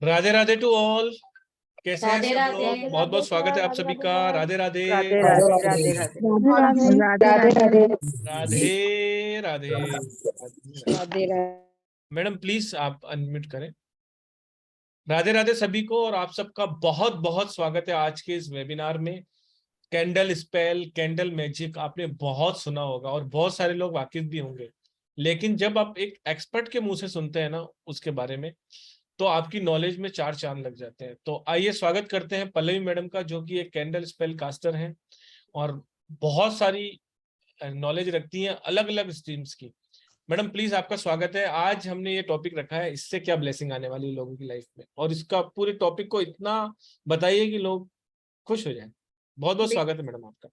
Radhe Radhe to all. कैसे हैं राधे सब राधे। लोग? बहुत बहुत स्वागत है आप सभी का। राधे राधे राधे राधे राधे राधे राधे राधे। राधे राधे। राधे राधे। मैडम प्लीज आप अनम्यूट करें। राधे राधे सभी को, और आप सबका बहुत बहुत स्वागत है आज के इस वेबिनार में। कैंडल स्पेल, कैंडल मैजिक आपने बहुत सुना होगा और बहुत सारे लोग वाकिफ भी होंगे, लेकिन जब आप एक एक्सपर्ट के मुंह से सुनते हैं ना उसके बारे में, तो आपकी नॉलेज में चार चांद लग जाते हैं। तो आइए स्वागत करते हैं पल्लवी मैडम का, जो कि एक कैंडल स्पेल कास्टर हैं और बहुत सारी नॉलेज रखती हैं अलग अलग स्ट्रीम्स की। मैडम प्लीज आपका स्वागत है। आज हमने ये टॉपिक रखा है, इससे क्या ब्लेसिंग आने वाली है लोगों की लाइफ में, और इसका पूरे टॉपिक को इतना बताइए कि लोग खुश हो जाएं। बहुत बहुत स्वागत है मैडम आपका।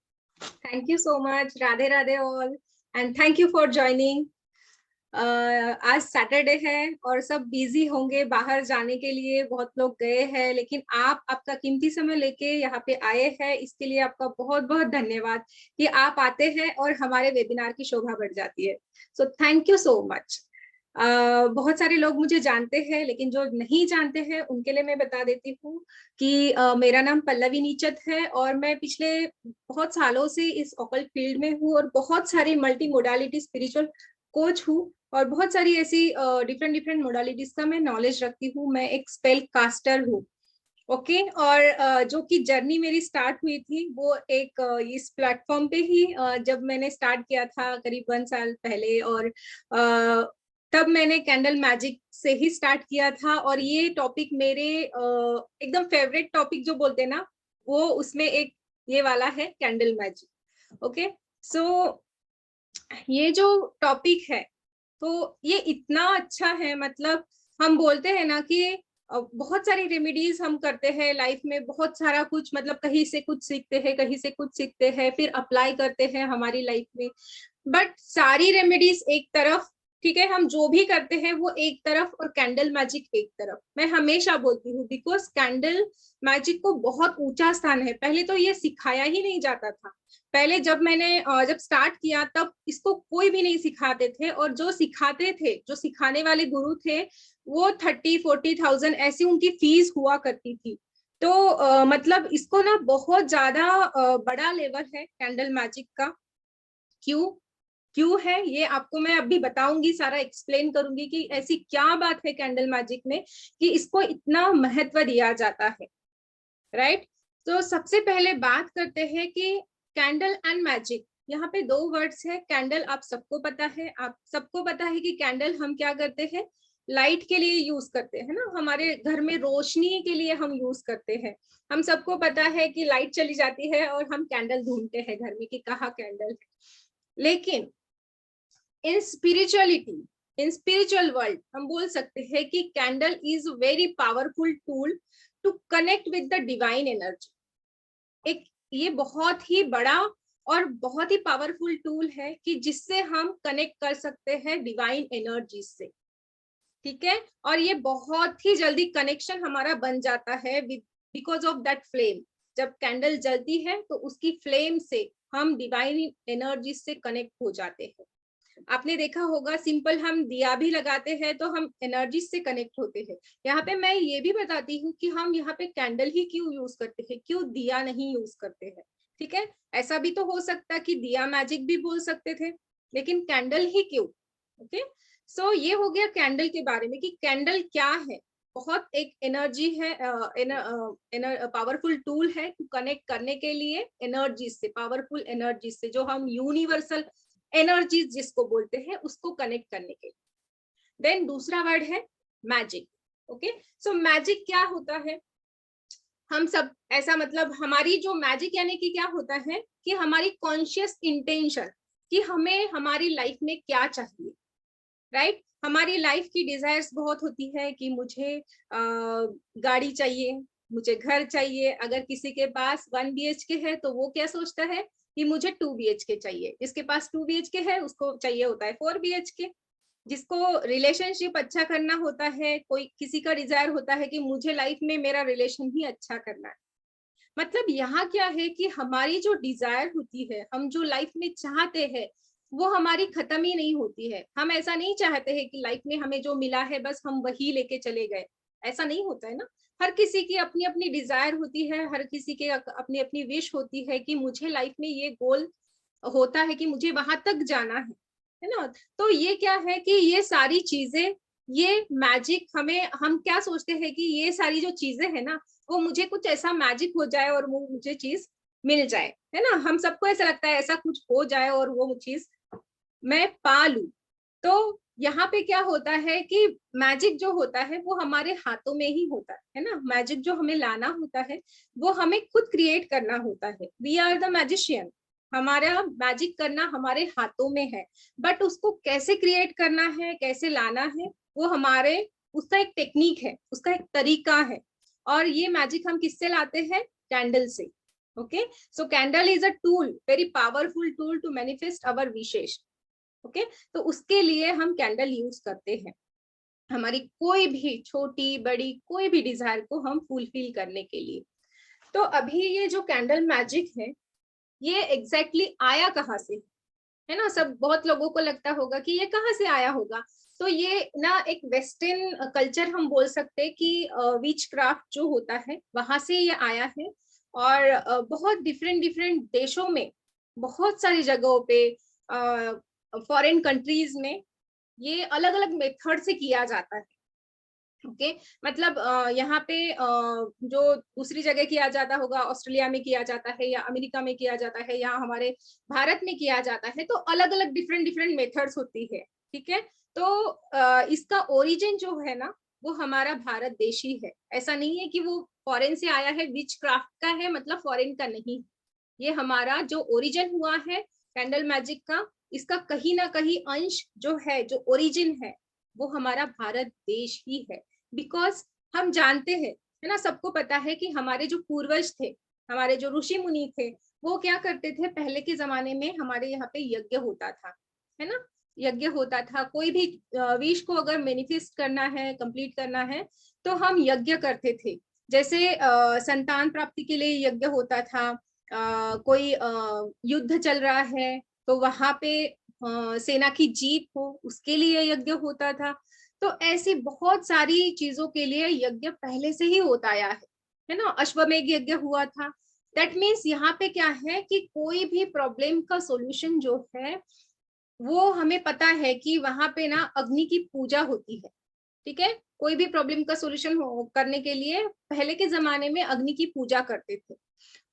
Thank you so much. Radhe Radhe all and thank you for joining. आज सैटरडे है और सब बिजी होंगे, बाहर जाने के लिए बहुत लोग गए हैं, लेकिन आप आपका कीमती समय लेके यहाँ पे आए हैं, इसके लिए आपका बहुत बहुत धन्यवाद कि आप आते हैं और हमारे वेबिनार की शोभा बढ़ जाती है। So thank you so much. बहुत सारे लोग मुझे जानते हैं, लेकिन जो नहीं जानते हैं उनके लिए मैं बता देती हूँ कि मेरा नाम पल्लवी नीचत है और मैं पिछले बहुत सालों से इस ऑकल्ट फील्ड में हूँ और बहुत सारी मल्टी मोडालिटी स्पिरिचुअल कोच हूँ और बहुत सारी ऐसी डिफरेंट मोडालिटीज का मैं नॉलेज रखती हूँ। मैं एक स्पेल कास्टर हूँ। ओके और जो कि जर्नी मेरी स्टार्ट हुई थी वो एक इस प्लेटफॉर्म पे ही जब मैंने स्टार्ट किया था करीब 1 साल पहले, और तब मैंने कैंडल मैजिक से ही स्टार्ट किया था। और ये टॉपिक मेरे एकदम फेवरेट टॉपिक जो बोलते हैं ना, वो उसमें एक ये वाला है कैंडल मैजिक। ओके सो ये जो टॉपिक है तो ये इतना अच्छा है, मतलब हम बोलते हैं ना कि बहुत सारी रेमेडीज हम करते हैं लाइफ में, बहुत सारा कुछ, मतलब कहीं से कुछ सीखते हैं, कहीं से कुछ सीखते हैं, फिर अप्लाई करते हैं हमारी लाइफ में। बट सारी रेमेडीज एक तरफ, ठीक है, हम जो भी करते हैं वो एक तरफ और कैंडल मैजिक एक तरफ। मैं हमेशा बोलती हूँ बिकॉज कैंडल मैजिक को बहुत ऊंचा स्थान है। पहले तो ये सिखाया ही नहीं जाता था। पहले जब मैंने जब स्टार्ट किया तब इसको कोई भी नहीं सिखाते थे, और जो सिखाते थे, जो सिखाने वाले गुरु थे, वो 30-40,000 ऐसी उनकी फीस हुआ करती थी। तो मतलब इसको ना बहुत ज्यादा बड़ा लेवल है कैंडल मैजिक का। क्यों है ये आपको मैं अभी बताऊंगी, सारा एक्सप्लेन करूंगी कि ऐसी क्या बात है कैंडल मैजिक में कि इसको इतना महत्व दिया जाता है। राइट। तो सबसे पहले बात करते हैं कि कैंडल एंड मैजिक, यहाँ पे दो वर्ड्स है। कैंडल आप सबको पता है, आप सबको पता है कि कैंडल हम क्या करते हैं, लाइट के लिए यूज करते हैं ना, हमारे घर में रोशनी के लिए हम यूज करते हैं। हम सबको पता है कि लाइट चली जाती है और हम कैंडल ढूंढते हैं घर में कि कहाँ कैंडल है। लेकिन in spirituality, in spiritual world हम बोल सकते हैं कि candle is very powerful tool to connect with the divine energy. एक ये बहुत ही बड़ा और बहुत ही पावरफुल टूल है कि जिससे हम कनेक्ट कर सकते हैं डिवाइन एनर्जी से। ठीक है, और ये बहुत ही जल्दी कनेक्शन हमारा बन जाता है बिकॉज ऑफ दैट फ्लेम। जब कैंडल जलती है तो उसकी फ्लेम से हम डिवाइन एनर्जी से कनेक्ट हो जाते हैं। आपने देखा होगा सिंपल हम दिया भी लगाते हैं तो हम एनर्जी से कनेक्ट होते हैं। यहाँ पे मैं ये भी बताती हूँ कि हम यहाँ पे कैंडल ही क्यों यूज करते हैं, क्यों दिया नहीं यूज करते हैं। ठीक है, ऐसा भी तो हो सकता कि दिया मैजिक भी बोल सकते थे, लेकिन कैंडल ही क्यों। ओके सो ये हो गया कैंडल के बारे में कि कैंडल क्या है। बहुत एक एनर्जी है, पावरफुल टूल है टू कनेक्ट करने के लिए एनर्जी से, पावरफुल एनर्जी से, जो हम यूनिवर्सल एनर्जी जिसको बोलते हैं उसको कनेक्ट करने के लिए। देन दूसरा वर्ड है मैजिक। ओके सो मैजिक क्या होता है, हम सब ऐसा, मतलब हमारी जो मैजिक यानी कि क्या होता है कि हमारी कॉन्शियस इंटेंशन कि हमें हमारी लाइफ में क्या चाहिए। राइट, हमारी लाइफ की डिजायर्स बहुत होती है कि मुझे गाड़ी चाहिए, मुझे घर चाहिए। अगर किसी के पास 1 BHK है तो वो क्या सोचता है कि मुझे 2 BHK चाहिए। जिसके पास 2 BHK है उसको चाहिए होता है 4 BHK। जिसको रिलेशनशिप अच्छा करना होता है, कोई किसी का डिजायर होता है कि मुझे लाइफ में मेरा रिलेशन ही अच्छा करना है। मतलब यहाँ क्या है कि हमारी जो डिजायर होती है, हम जो लाइफ में चाहते हैं, वो हमारी खत्म ही नहीं होती है। हम ऐसा नहीं चाहते हैं कि लाइफ में हमें जो मिला है बस हम वही लेके चले गए। ऐसा नहीं होता है ना। हर किसी की अपनी अपनी डिजायर होती है, हर किसी के अपनी अपनी विश होती है कि मुझे लाइफ में ये गोल होता है कि मुझे वहां तक जाना है ना। तो ये क्या है कि ये सारी चीजें, ये मैजिक, हम क्या सोचते हैं कि ये सारी जो चीजें है ना, वो मुझे कुछ ऐसा मैजिक हो जाए और वो मुझे चीज मिल जाए, है ना। हम सबको ऐसा लगता है ऐसा कुछ हो जाए और वो चीज मैं पा लूं। तो यहाँ पे क्या होता है कि मैजिक जो होता है वो हमारे हाथों में ही होता है ना। मैजिक जो हमें लाना होता है वो हमें खुद क्रिएट करना होता है। वी आर द मैजिशियन, हमारा मैजिक करना हमारे हाथों में है। बट उसको कैसे क्रिएट करना है, कैसे लाना है, वो हमारे, उसका एक टेक्निक है, उसका एक तरीका है। और ये मैजिक हम किससे लाते हैं? कैंडल से। Okay, so candle is a tool, very powerful tool to manifest our wishes. Okay, तो उसके लिए हम कैंडल यूज करते हैं हमारी कोई भी छोटी बड़ी कोई भी डिजायर को हम फुलफिल करने के लिए। तो अभी ये जो कैंडल मैजिक है ये एग्जैक्टली आया कहाँ से, है ना। सब बहुत लोगों को लगता होगा कि ये कहाँ से आया होगा। तो ये ना एक वेस्टर्न कल्चर हम बोल सकते हैं कि विच क्राफ्ट जो होता है वहां से ये आया है। और बहुत डिफरेंट डिफरेंट देशों में, बहुत सारी जगहों पे, फॉरेन कंट्रीज में ये अलग अलग मेथड से किया जाता है। ओके, मतलब यहाँ पे जो दूसरी जगह किया जाता होगा, ऑस्ट्रेलिया में किया जाता है या अमेरिका में किया जाता है या हमारे भारत में किया जाता है, तो अलग अलग डिफरेंट डिफरेंट मेथड्स होती है। ठीक है, तो इसका ओरिजिन जो है ना वो हमारा भारत देश ही है। ऐसा नहीं है कि वो फॉरेन से आया है, विच क्राफ्ट का है मतलब फॉरेन का नहीं। ये हमारा जो ओरिजिन हुआ है कैंडल मैजिक का, इसका कहीं ना कहीं अंश जो है, जो ओरिजिन है, वो हमारा भारत देश ही है। बिकॉज हम जानते हैं, है ना, सबको पता है कि हमारे जो पूर्वज थे, हमारे जो ऋषि मुनि थे, वो क्या करते थे पहले के जमाने में, हमारे यहाँ पे यज्ञ होता था, है ना। यज्ञ होता था, कोई भी विश को अगर मैनिफेस्ट करना है, कंप्लीट करना है, तो हम यज्ञ करते थे। जैसे संतान प्राप्ति के लिए यज्ञ होता था, कोई युद्ध चल रहा है तो वहां पे सेना की जीत हो उसके लिए यज्ञ होता था। तो ऐसी बहुत सारी चीजों के लिए यज्ञ पहले से ही होता आया है ना। अश्वमेध यज्ञ हुआ था। दैट मीन्स यहाँ पे क्या है कि कोई भी प्रॉब्लम का सॉल्यूशन जो है वो हमें पता है कि वहां पे ना अग्नि की पूजा होती है। ठीक है, कोई भी प्रॉब्लम का सॉल्यूशन करने के लिए पहले के जमाने में अग्नि की पूजा करते थे।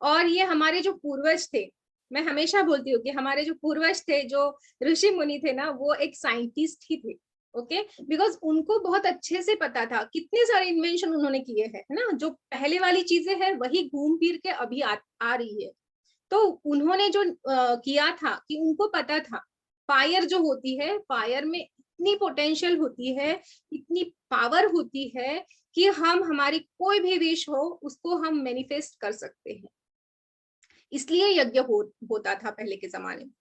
और ये हमारे जो पूर्वज थे, मैं हमेशा बोलती हूँ कि हमारे जो पूर्वज थे, जो ऋषि मुनि थे ना, वो एक साइंटिस्ट ही थे। ओके, बिकॉज उनको बहुत अच्छे से पता था, कितने सारे इन्वेंशन उन्होंने किए हैं, है ना। जो पहले वाली चीजें हैं वही घूम फिर के अभी आ रही है। तो उन्होंने जो किया था कि उनको पता था फायर जो होती है, फायर में इतनी पोटेंशियल होती है, इतनी पावर होती है कि हम हमारी कोई भी विश हो उसको हम मैनिफेस्ट कर सकते हैं। इसलिए यज्ञ होता था पहले के जमाने में,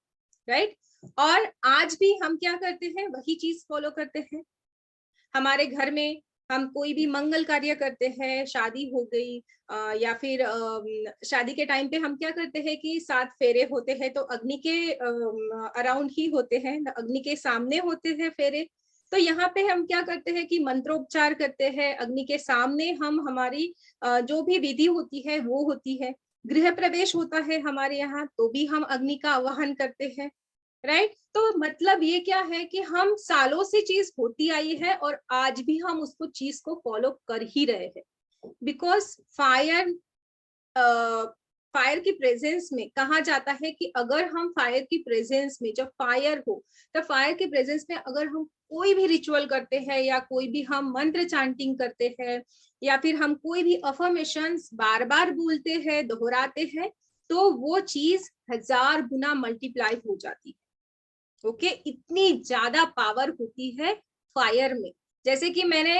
राइट। और आज भी हम क्या करते हैं, वही चीज फॉलो करते हैं। हमारे घर में हम कोई भी मंगल कार्य करते हैं, शादी हो गई या फिर शादी के टाइम पे हम क्या करते हैं कि 7 फेरे होते हैं, तो अग्नि के अराउंड ही होते हैं, अग्नि के सामने होते हैं फेरे। तो यहाँ पे हम क्या करते हैं कि मंत्रोपचार करते हैं, अग्नि के सामने हम हमारी जो भी विधि होती है वो होती है। गृह प्रवेश होता है हमारे यहाँ, तो भी हम अग्नि का आवाहन करते हैं, राइट। तो मतलब ये क्या है कि हम सालों से चीज होती आई है और आज भी हम उसको चीज को फॉलो कर ही रहे हैं। बिकॉज फायर फायर की प्रेजेंस में कहा जाता है कि अगर हम फायर की प्रेजेंस में, जब फायर हो, तो फायर की प्रेजेंस में अगर हम कोई भी रिचुअल करते हैं या कोई भी हम मंत्र चांटिंग करते हैं या फिर हम कोई भी अफर्मेशंस बार बार बोलते हैं, दोहराते हैं, तो वो चीज 1000 गुना मल्टीप्लाई हो जाती है। ओके, इतनी ज्यादा पावर होती है फायर में। जैसे कि मैंने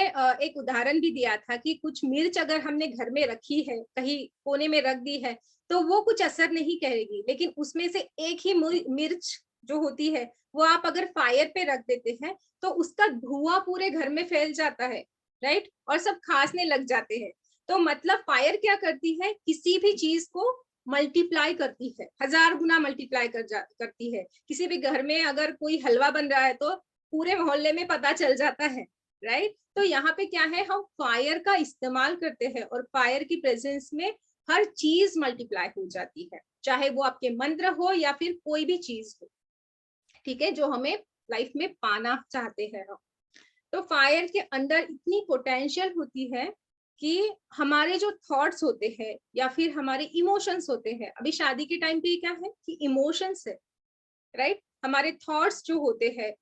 एक उदाहरण भी दिया था कि कुछ मिर्च अगर हमने घर में रखी है, कहीं कोने में रख दी है, तो वो कुछ असर नहीं करेगी, लेकिन उसमें से एक ही मिर्च जो होती है वो आप अगर फायर पे रख देते हैं तो उसका धुआं पूरे घर में फैल जाता है, राइट, और सब खांसने लग जाते हैं। तो मतलब फायर क्या करती है, किसी भी चीज को मल्टीप्लाई करती है, 1000 गुना मल्टीप्लाई करती है। किसी भी घर में अगर कोई हलवा बन रहा है तो पूरे मोहल्ले में पता चल जाता है, राइट। तो यहाँ पे क्या है, हम फायर का इस्तेमाल करते हैं और फायर की प्रेजेंस में हर चीज मल्टीप्लाई हो जाती है, चाहे वो आपके मंत्र हो या फिर कोई भी चीज हो, ठीक है, जो हमें लाइफ में पाना चाहते हैं हम। तो फायर के अंदर इतनी पोटेंशियल होती है कि हमारे जो थॉट्स होते हैं या फिर हमारे इमोशंस होते हैं, अभी शादी के टाइम पे क्या है कि इमोशंस है, राइट। हमारे थॉट्स जो होते हैं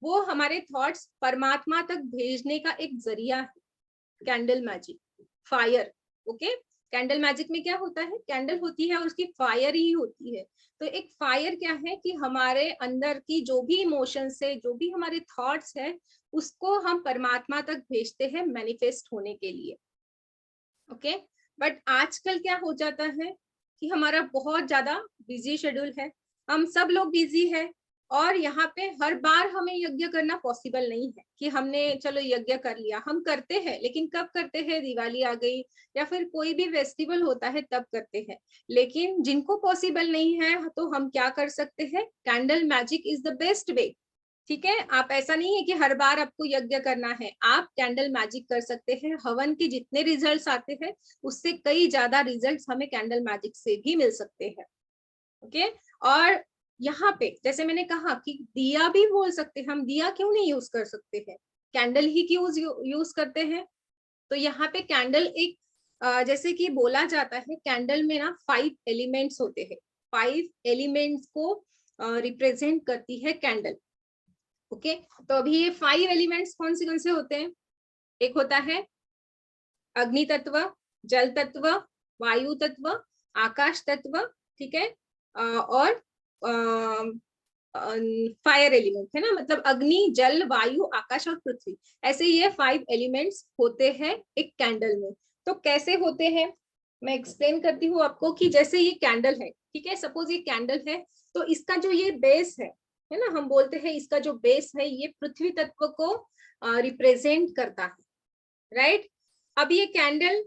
वो हमारे थॉट्स परमात्मा तक भेजने का एक जरिया है, candle magic, fire. Okay, candle magic में क्या होता है, कैंडल होती है और उसकी फायर ही होती है। तो एक फायर क्या है कि हमारे अंदर की जो भी इमोशंस है, जो भी हमारे थॉट्स है, उसको हम परमात्मा तक भेजते हैं मैनिफेस्ट होने के लिए। ओके, बट आजकल क्या हो जाता है कि हमारा बहुत ज्यादा बिजी शेड्यूल है, हम सब लोग बिजी है, और यहाँ पे हर बार हमें यज्ञ करना पॉसिबल नहीं है कि हमने चलो यज्ञ कर लिया। हम करते हैं लेकिन कब करते हैं, दिवाली आ गई या फिर कोई भी फेस्टिवल होता है तब करते हैं। लेकिन जिनको पॉसिबल नहीं है तो हम क्या कर सकते हैं, candle magic is the best way. ठीक है, आप ऐसा नहीं है कि हर बार आपको यज्ञ करना है, आप कैंडल मैजिक कर सकते हैं। हवन के जितने रिजल्ट्स आते हैं उससे कई ज्यादा रिजल्ट्स हमें कैंडल मैजिक से भी मिल सकते हैं। ओके, और यहाँ पे जैसे मैंने कहा कि दिया भी बोल सकते हैं हम, दिया क्यों नहीं यूज कर सकते हैं, कैंडल ही क्यों यूज करते हैं। तो यहाँ पे कैंडल एक जैसे कि बोला जाता है, कैंडल में ना 5 एलिमेंट्स होते हैं, 5 एलिमेंट्स को रिप्रेजेंट करती है कैंडल। ओके, तो अभी ये 5 एलिमेंट्स कौन से होते हैं, एक होता है अग्नि तत्व, जल तत्व, वायु तत्व, आकाश तत्व, ठीक है, और फायर एलिमेंट है ना, मतलब अग्नि, जल, वायु, आकाश और पृथ्वी, ऐसे ये 5 एलिमेंट्स होते हैं एक कैंडल में। तो कैसे होते हैं मैं एक्सप्लेन करती हूँ आपको, कि जैसे ये कैंडल है, ठीक है, सपोज ये कैंडल है, तो इसका जो ये बेस है ना, हम बोलते हैं इसका जो बेस है ये पृथ्वी तत्व को रिप्रेजेंट करता है, राइट। अब ये कैंडल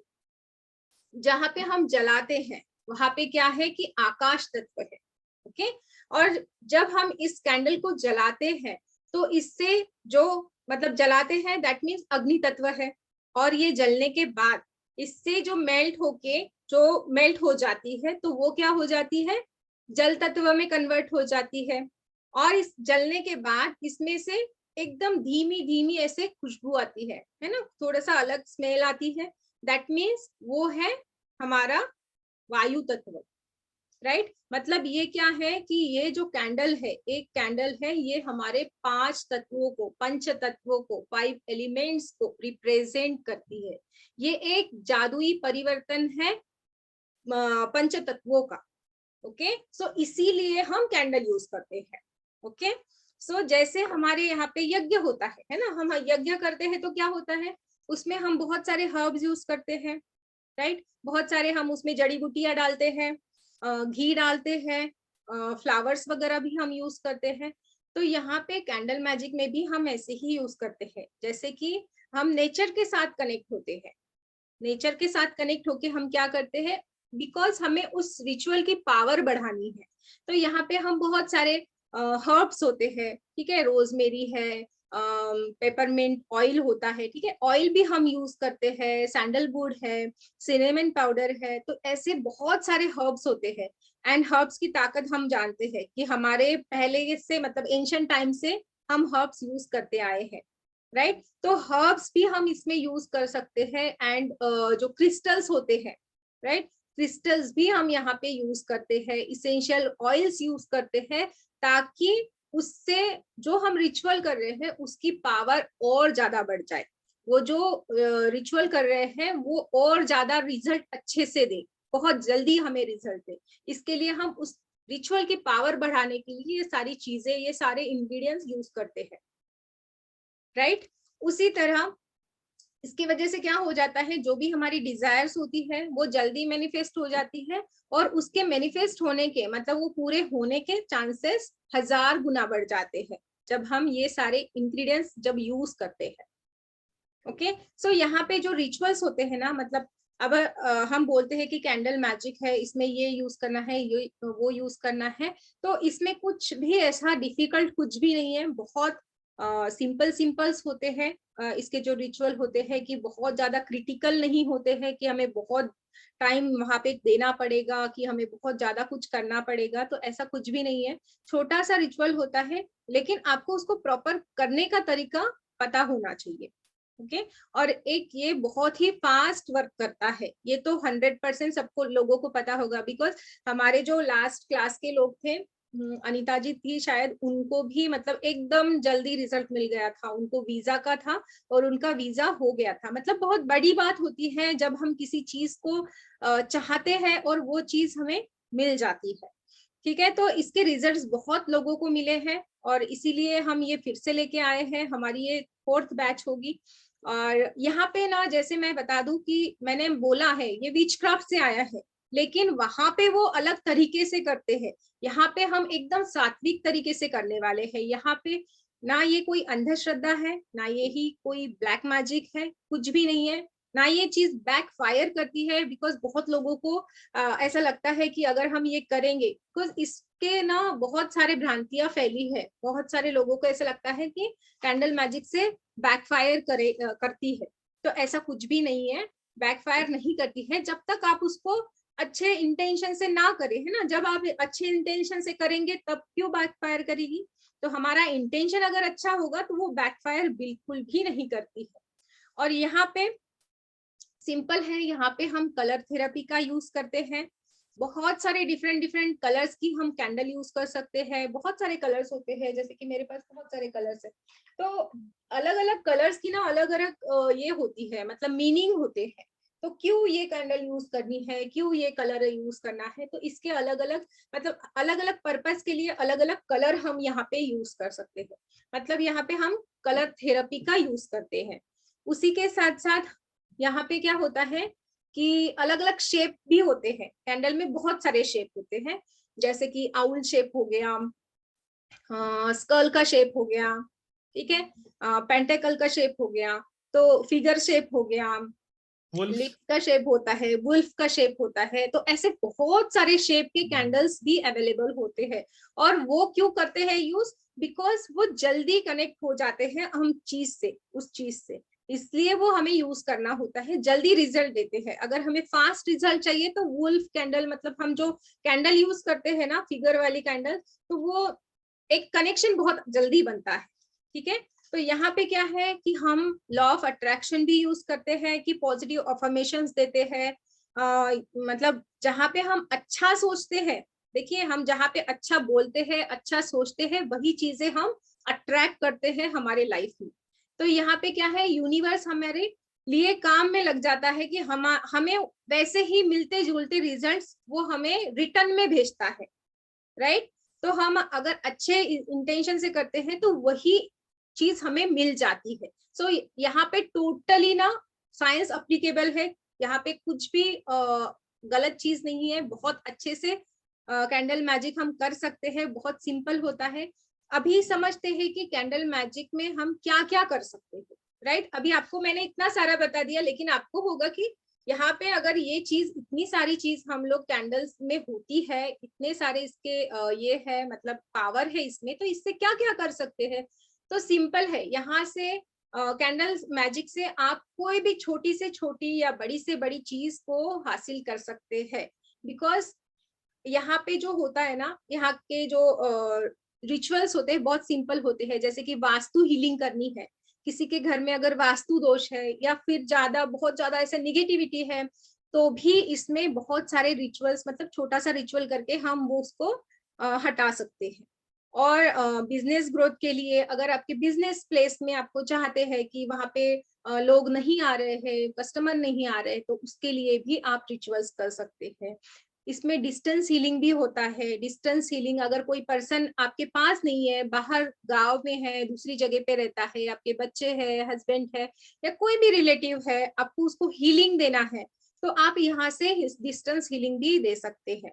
जहां पे हम जलाते हैं वहां पे क्या है कि आकाश तत्व है। ओके, और जब हम इस कैंडल को जलाते हैं तो इससे जो मतलब जलाते हैं दैट मीन्स अग्नि तत्व है, और ये जलने के बाद इससे जो मेल्ट हो जाती है तो वो क्या हो जाती है, जल तत्व में कन्वर्ट हो जाती है। और इस जलने के बाद इसमें से एकदम धीमी धीमी ऐसे खुशबू आती है ना, थोड़ा सा अलग स्मेल आती है, दैट मीन्स वो है हमारा वायु तत्व, राइट। मतलब ये क्या है कि ये जो कैंडल है, एक कैंडल है, ये हमारे 5 तत्वों को, पंच तत्वों को, 5 एलिमेंट्स को रिप्रेजेंट करती है। ये एक जादुई परिवर्तन है पंच तत्वों का। ओके, सो इसीलिए हम कैंडल यूज करते हैं। ओके, सो जैसे हमारे यहाँ पे यज्ञ होता है ना, हम यज्ञ करते हैं तो क्या होता है, उसमें हम बहुत सारे हर्ब्स यूज करते हैं, राइट। बहुत सारे हम उसमें जड़ी बूटियां डालते हैं, घी डालते हैं, फ्लावर्स वगैरह भी हम यूज करते हैं। तो यहाँ पे कैंडल मैजिक में भी हम ऐसे ही यूज करते हैं, जैसे कि हम नेचर के साथ कनेक्ट होते हैं। नेचर के साथ कनेक्ट होके हम क्या करते हैं, बिकॉज हमें उस रिचुअल की पावर बढ़ानी है, तो यहाँ पे हम बहुत सारे हर्ब्स होते हैं, ठीक है, रोजमेरी है, पेपरमिंट ऑयल होता है, ठीक है, ऑयल भी हम यूज करते हैं, सैंडलवुड है, सिनेमन पाउडर है, तो ऐसे बहुत सारे हर्ब्स होते हैं। एंड हर्ब्स की ताकत हम जानते हैं कि हमारे पहले से मतलब एंशिएंट टाइम से हम हर्ब्स यूज करते आए हैं, राइट। तो हर्ब्स भी हम इसमें यूज कर सकते हैं। एंड जो क्रिस्टल्स होते हैं, राइट, क्रिस्टल्स भी हम यहाँ पे यूज करते हैं, इसेंशियल ऑयल्स यूज करते हैं, ताकि उससे जो हम रिचुअल कर रहे हैं उसकी पावर और ज्यादा बढ़ जाए, वो जो रिचुअल कर रहे हैं वो और ज्यादा रिजल्ट अच्छे से दे, बहुत जल्दी हमें रिजल्ट दे। इसके लिए हम उस रिचुअल की पावर बढ़ाने के लिए ये सारी चीजें, ये सारे इंग्रेडिएंट्स यूज करते हैं, राइट। उसी तरह इसकी वजह से क्या हो जाता है, जो भी हमारी डिजायर्स होती है वो जल्दी मैनिफेस्ट हो जाती है, और उसके मैनिफेस्ट होने के मतलब वो पूरे होने के चांसेस 1000 गुना बढ़ जाते हैं जब हम ये सारे इंग्रेडिएंट्स जब यूज करते हैं। ओके, सो यहाँ पे जो रिचुअल्स होते हैं ना, मतलब अब हम बोलते हैं कि कैंडल मैजिक है, इसमें ये यूज करना है, ये वो यूज करना है, तो इसमें कुछ भी ऐसा डिफिकल्ट कुछ भी नहीं है, बहुत सिंपल्स होते हैं। इसके जो रिचुअल होते हैं कि बहुत ज्यादा क्रिटिकल नहीं होते हैं कि हमें बहुत टाइम वहां पे देना पड़ेगा, कि हमें बहुत ज्यादा कुछ करना पड़ेगा, तो ऐसा कुछ भी नहीं है। छोटा सा रिचुअल होता है, लेकिन आपको उसको प्रॉपर करने का तरीका पता होना चाहिए। ओके और एक ये बहुत ही फास्ट वर्क करता है, ये तो 100% सबको लोगों को पता होगा, बिकॉज हमारे जो लास्ट क्लास के लोग थे, अनीता जी थी शायद, उनको भी मतलब एकदम जल्दी रिजल्ट मिल गया था, उनको वीजा का था और उनका वीजा हो गया था। मतलब बहुत बड़ी बात होती है जब हम किसी चीज को चाहते हैं और वो चीज हमें मिल जाती है। ठीक है, तो इसके रिजल्ट्स बहुत लोगों को मिले हैं और इसीलिए हम ये फिर से लेके आए हैं, हमारी ये 4th बैच होगी। और यहाँ पे ना, जैसे मैं बता दूं कि मैंने बोला है ये विचक्राफ्ट से आया है, लेकिन वहां पे वो अलग तरीके से करते हैं, यहाँ पे हम एकदम सात्विक तरीके से करने वाले हैं। यहाँ पे ना ये कोई अंधश्रद्धा है, ना ये ही कोई ब्लैक मैजिक है, कुछ भी नहीं है, ना ये चीज बैक फायर करती है। बिकॉज बहुत लोगों को ऐसा लगता है कि अगर हम ये करेंगे, बिकॉज इसके ना बहुत सारे भ्रांतियां फैली है, बहुत सारे लोगों को ऐसा लगता है कि कैंडल मैजिक से बैकफायर करती है, तो ऐसा कुछ भी नहीं है, बैकफायर नहीं करती है जब तक आप उसको अच्छे इंटेंशन से ना करें, है ना। जब आप अच्छे इंटेंशन से करेंगे तब क्यों बैकफायर करेगी, तो हमारा इंटेंशन अगर अच्छा होगा तो वो बैकफायर बिल्कुल भी नहीं करती है। और यहाँ पे सिंपल है, यहाँ पे हम कलर थेरेपी का यूज करते हैं, बहुत सारे डिफरेंट कलर्स की हम कैंडल यूज कर सकते हैं। बहुत सारे कलर्स होते हैं, जैसे कि मेरे पास बहुत सारे कलर्स है, तो अलग अलग कलर्स की ना अलग अलग ये होती है, मतलब मीनिंग होते हैं। तो क्यों ये कैंडल यूज करनी है, क्यों ये कलर यूज करना है, तो इसके अलग अलग मतलब अलग अलग पर्पस के लिए अलग अलग कलर हम यहाँ पे यूज कर सकते हैं। मतलब यहाँ पे हम कलर थेरेपी का यूज करते हैं। उसी के साथ साथ यहाँ पे क्या होता है कि अलग अलग शेप भी होते हैं, कैंडल में बहुत सारे शेप होते हैं, जैसे कि आउल शेप हो गया, स्कल का शेप हो गया, ठीक है, पेंटेकल का शेप हो गया, तो फिगर शेप हो गया, लिप का शेप होता है, वुल्फ का शेप होता है, तो ऐसे बहुत सारे शेप के कैंडल्स भी अवेलेबल होते हैं। और वो क्यों करते हैं यूज, बिकॉज वो जल्दी कनेक्ट हो जाते हैं हम चीज से, उस चीज से, इसलिए वो हमें यूज करना होता है, जल्दी रिजल्ट देते हैं। अगर हमें फास्ट रिजल्ट चाहिए तो वुल्फ कैंडल, मतलब हम जो कैंडल यूज करते हैं ना, फिगर वाली कैंडल, तो वो एक कनेक्शन बहुत जल्दी बनता है। ठीक है, तो यहाँ पे क्या है कि हम लॉ ऑफ अट्रैक्शन भी यूज करते हैं, कि पॉजिटिव अफर्मेशंस देते हैं। मतलब जहाँ पे हम अच्छा सोचते हैं, देखिए हम जहाँ पे अच्छा बोलते हैं, अच्छा सोचते हैं, वही चीजें हम अट्रैक्ट करते हैं हमारे लाइफ में। तो यहाँ पे क्या है, यूनिवर्स हमारे लिए काम में लग जाता है कि हमें वैसे ही मिलते जुलते रिजल्ट्स वो हमें रिटर्न में भेजता है, राइट। तो हम अगर अच्छे इंटेंशन से करते हैं तो वही चीज हमें मिल जाती है। सो यहाँ पे टोटली ना साइंस अप्लीकेबल है, यहाँ पे कुछ भी गलत चीज नहीं है, बहुत अच्छे से कैंडल मैजिक हम कर सकते हैं, बहुत सिंपल होता है। अभी समझते हैं कि कैंडल मैजिक में हम क्या क्या कर सकते हैं, राइट। अभी आपको मैंने इतना सारा बता दिया, लेकिन आपको होगा कि यहाँ पे अगर ये चीज, इतनी सारी चीज हम लोग कैंडल्स में होती है, इतने सारे इसके ये है, मतलब पावर है इसमें, तो इससे क्या क्या कर सकते हैं। तो सिंपल है, यहाँ से कैंडल्स मैजिक से आप कोई भी छोटी से छोटी या बड़ी से बड़ी चीज को हासिल कर सकते हैं। बिकॉज यहाँ पे जो होता है ना, यहाँ के जो रिचुअल्स होते हैं बहुत सिंपल होते हैं, जैसे कि वास्तु हीलिंग करनी है, किसी के घर में अगर वास्तु दोष है या फिर बहुत ज्यादा ऐसा निगेटिविटी है, तो भी इसमें बहुत सारे रिचुअल्स, मतलब छोटा सा रिचुअल करके हम वो उसको हटा सकते हैं। और बिजनेस ग्रोथ के लिए, अगर आपके बिजनेस प्लेस में आपको चाहते हैं कि वहां पे लोग नहीं आ रहे हैं, कस्टमर नहीं आ रहे, तो उसके लिए भी आप रिचुअल्स कर सकते हैं। इसमें डिस्टेंस हीलिंग भी होता है। डिस्टेंस हीलिंग, अगर कोई पर्सन आपके पास नहीं है, बाहर गांव में है, दूसरी जगह पे रहता है, आपके बच्चे हैं, हस्बैंड है या कोई भी रिलेटिव है, आपको उसको हीलिंग देना है, तो आप यहाँ से डिस्टेंस हीलिंग भी दे सकते हैं।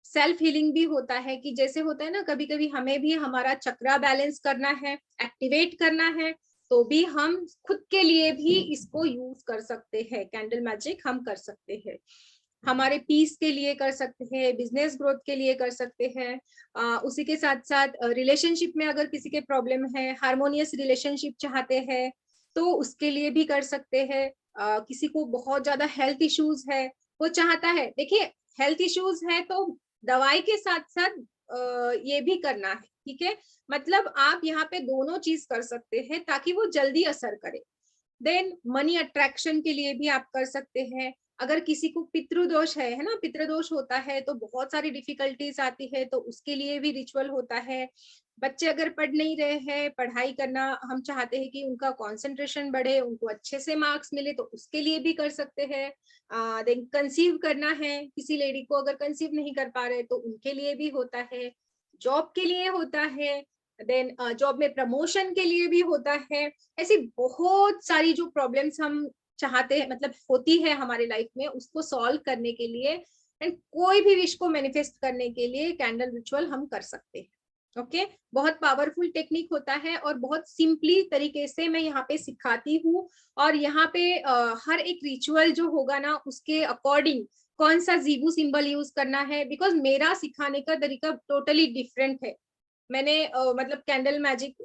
सेल्फ हीलिंग भी होता है, कि जैसे होता है ना, कभी कभी हमें भी हमारा चक्रा बैलेंस करना है, एक्टिवेट करना है, तो भी हम खुद के लिए भी इसको यूज कर सकते हैं, कैंडल मैजिक हम कर सकते हैं। हमारे पीस के लिए कर सकते हैं, बिजनेस ग्रोथ के लिए कर सकते हैं। उसी के साथ साथ रिलेशनशिप में अगर किसी के प्रॉब्लम है, हार्मोनियस रिलेशनशिप चाहते हैं, तो उसके लिए भी कर सकते हैं। किसी को बहुत ज्यादा हेल्थ इश्यूज है, वो चाहता है, देखिए हेल्थ इश्यूज है तो दवाई के साथ साथ ये भी करना है, ठीक है। मतलब आप यहाँ पे दोनों चीज कर सकते हैं ताकि वो जल्दी असर करे। देन मनी अट्रैक्शन के लिए भी आप कर सकते हैं। अगर किसी को पितृदोष है ना, पितृदोष होता है तो बहुत सारी डिफिकल्टीज आती है, तो उसके लिए भी रिचुअल होता है। बच्चे अगर पढ़ नहीं रहे हैं, पढ़ाई करना हम चाहते हैं कि उनका कंसंट्रेशन बढ़े, उनको अच्छे से मार्क्स मिले, तो उसके लिए भी कर सकते हैं। देन कंसीव करना है, किसी लेडी को अगर कंसीव नहीं कर पा रहे तो उनके लिए भी होता है। जॉब के लिए होता है, देन जॉब में प्रमोशन के लिए भी होता है। ऐसी बहुत सारी जो प्रॉब्लम्स हम चाहते हैं, मतलब होती है हमारे लाइफ में, उसको सॉल्व करने के लिए एंड कोई भी विश को मैनिफेस्ट करने के लिए कैंडल रिचुअल हम कर सकते हैं। ओके बहुत पावरफुल टेक्निक होता है और बहुत सिंपली तरीके से मैं यहाँ पे सिखाती हूँ। और यहाँ पे हर एक रिचुअल जो होगा ना, उसके अकॉर्डिंग कौन सा जीबू सिंबल यूज करना है, बिकॉज मेरा सिखाने का तरीका टोटली डिफरेंट है। मैंने मतलब कैंडल मैजिक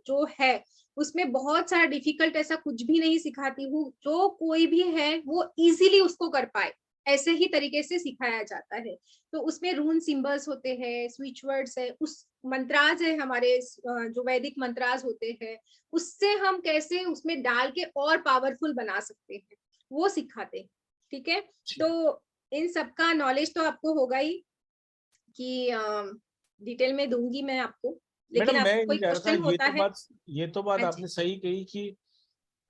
जो है उसमें बहुत सारा डिफिकल्ट ऐसा कुछ भी नहीं सिखाती हूँ, जो कोई भी है वो इजीली उसको कर पाए, ऐसे ही तरीके से सिखाया जाता है। तो उसमें रून सिंबल्स होते हैं, स्विच वर्ड्स है, उस मंत्राज है हमारे जो वैदिक मंत्राज होते हैं, उससे हम कैसे उसमें डाल के और पावरफुल बना सकते हैं, वो सिखाते हैं, ठीक है। तो इन सबका नॉलेज तो आपको होगा ही कि डिटेल में दूंगी मैं आपको, लेकिन मैडम मैं आपको ये कोई कह रहा था, क्वेश्चन होता है? ये तो बात हाँ जी। आपने सही कही कि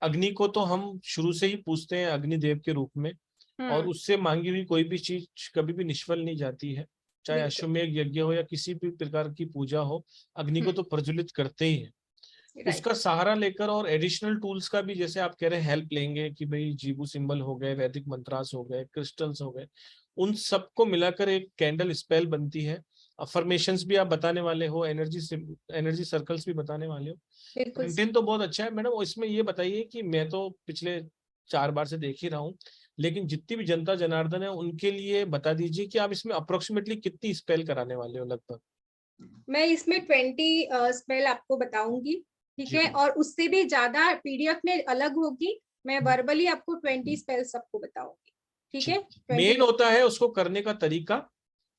अग्नि को तो हम शुरू से ही पूछते हैं अग्निदेव के रूप में, और उससे मांगी हुई कोई भी चीज कभी भी निष्फल नहीं जाती है। चाहे बिल्कुल। अश्वमेध यज्ञ हो या किसी भी प्रकार की पूजा हो, अग्नि को तो प्रज्वलित करते ही है। राइट। उसका सहारा लेकर और एडिशनल टूल्स का भी, जैसे आप कह रहे हैं, हेल्प लेंगे कि भाई जीबू सिंबल हो गए, वैदिक मंत्रास हो गए, क्रिस्टल्स हो गए, उन सबको मिलाकर एक कैंडल स्पेल बनती है। अफर्मेशंस भी आप बताने वाले हो, एनर्जी सर्कल्स भी बताने वाले हो। बिल्कुल सर। कंटेंट तो बहुत अच्छा है मैडम। इसमें ये बताइए कि मैं तो पिछले 4 बार से देख ही रहा हूँ, लेकिन जितनी भी जनता जनार्दन है उनके लिए बता दीजिए कि आप इसमें अप्रोक्सीमेटली कितनी स्पेल कराने वाले हो लगभग। मैं इसमें 20 स्पेल आपको बताऊंगी, ठीक जी है, और उससे भी ज्यादा पीडीएफ में अलग होगी। मैं वर्बली आपको 20 स्पेल सबको बताऊंगी, ठीक है। ठीक। 20। मेन होता है उसको करने का तरीका,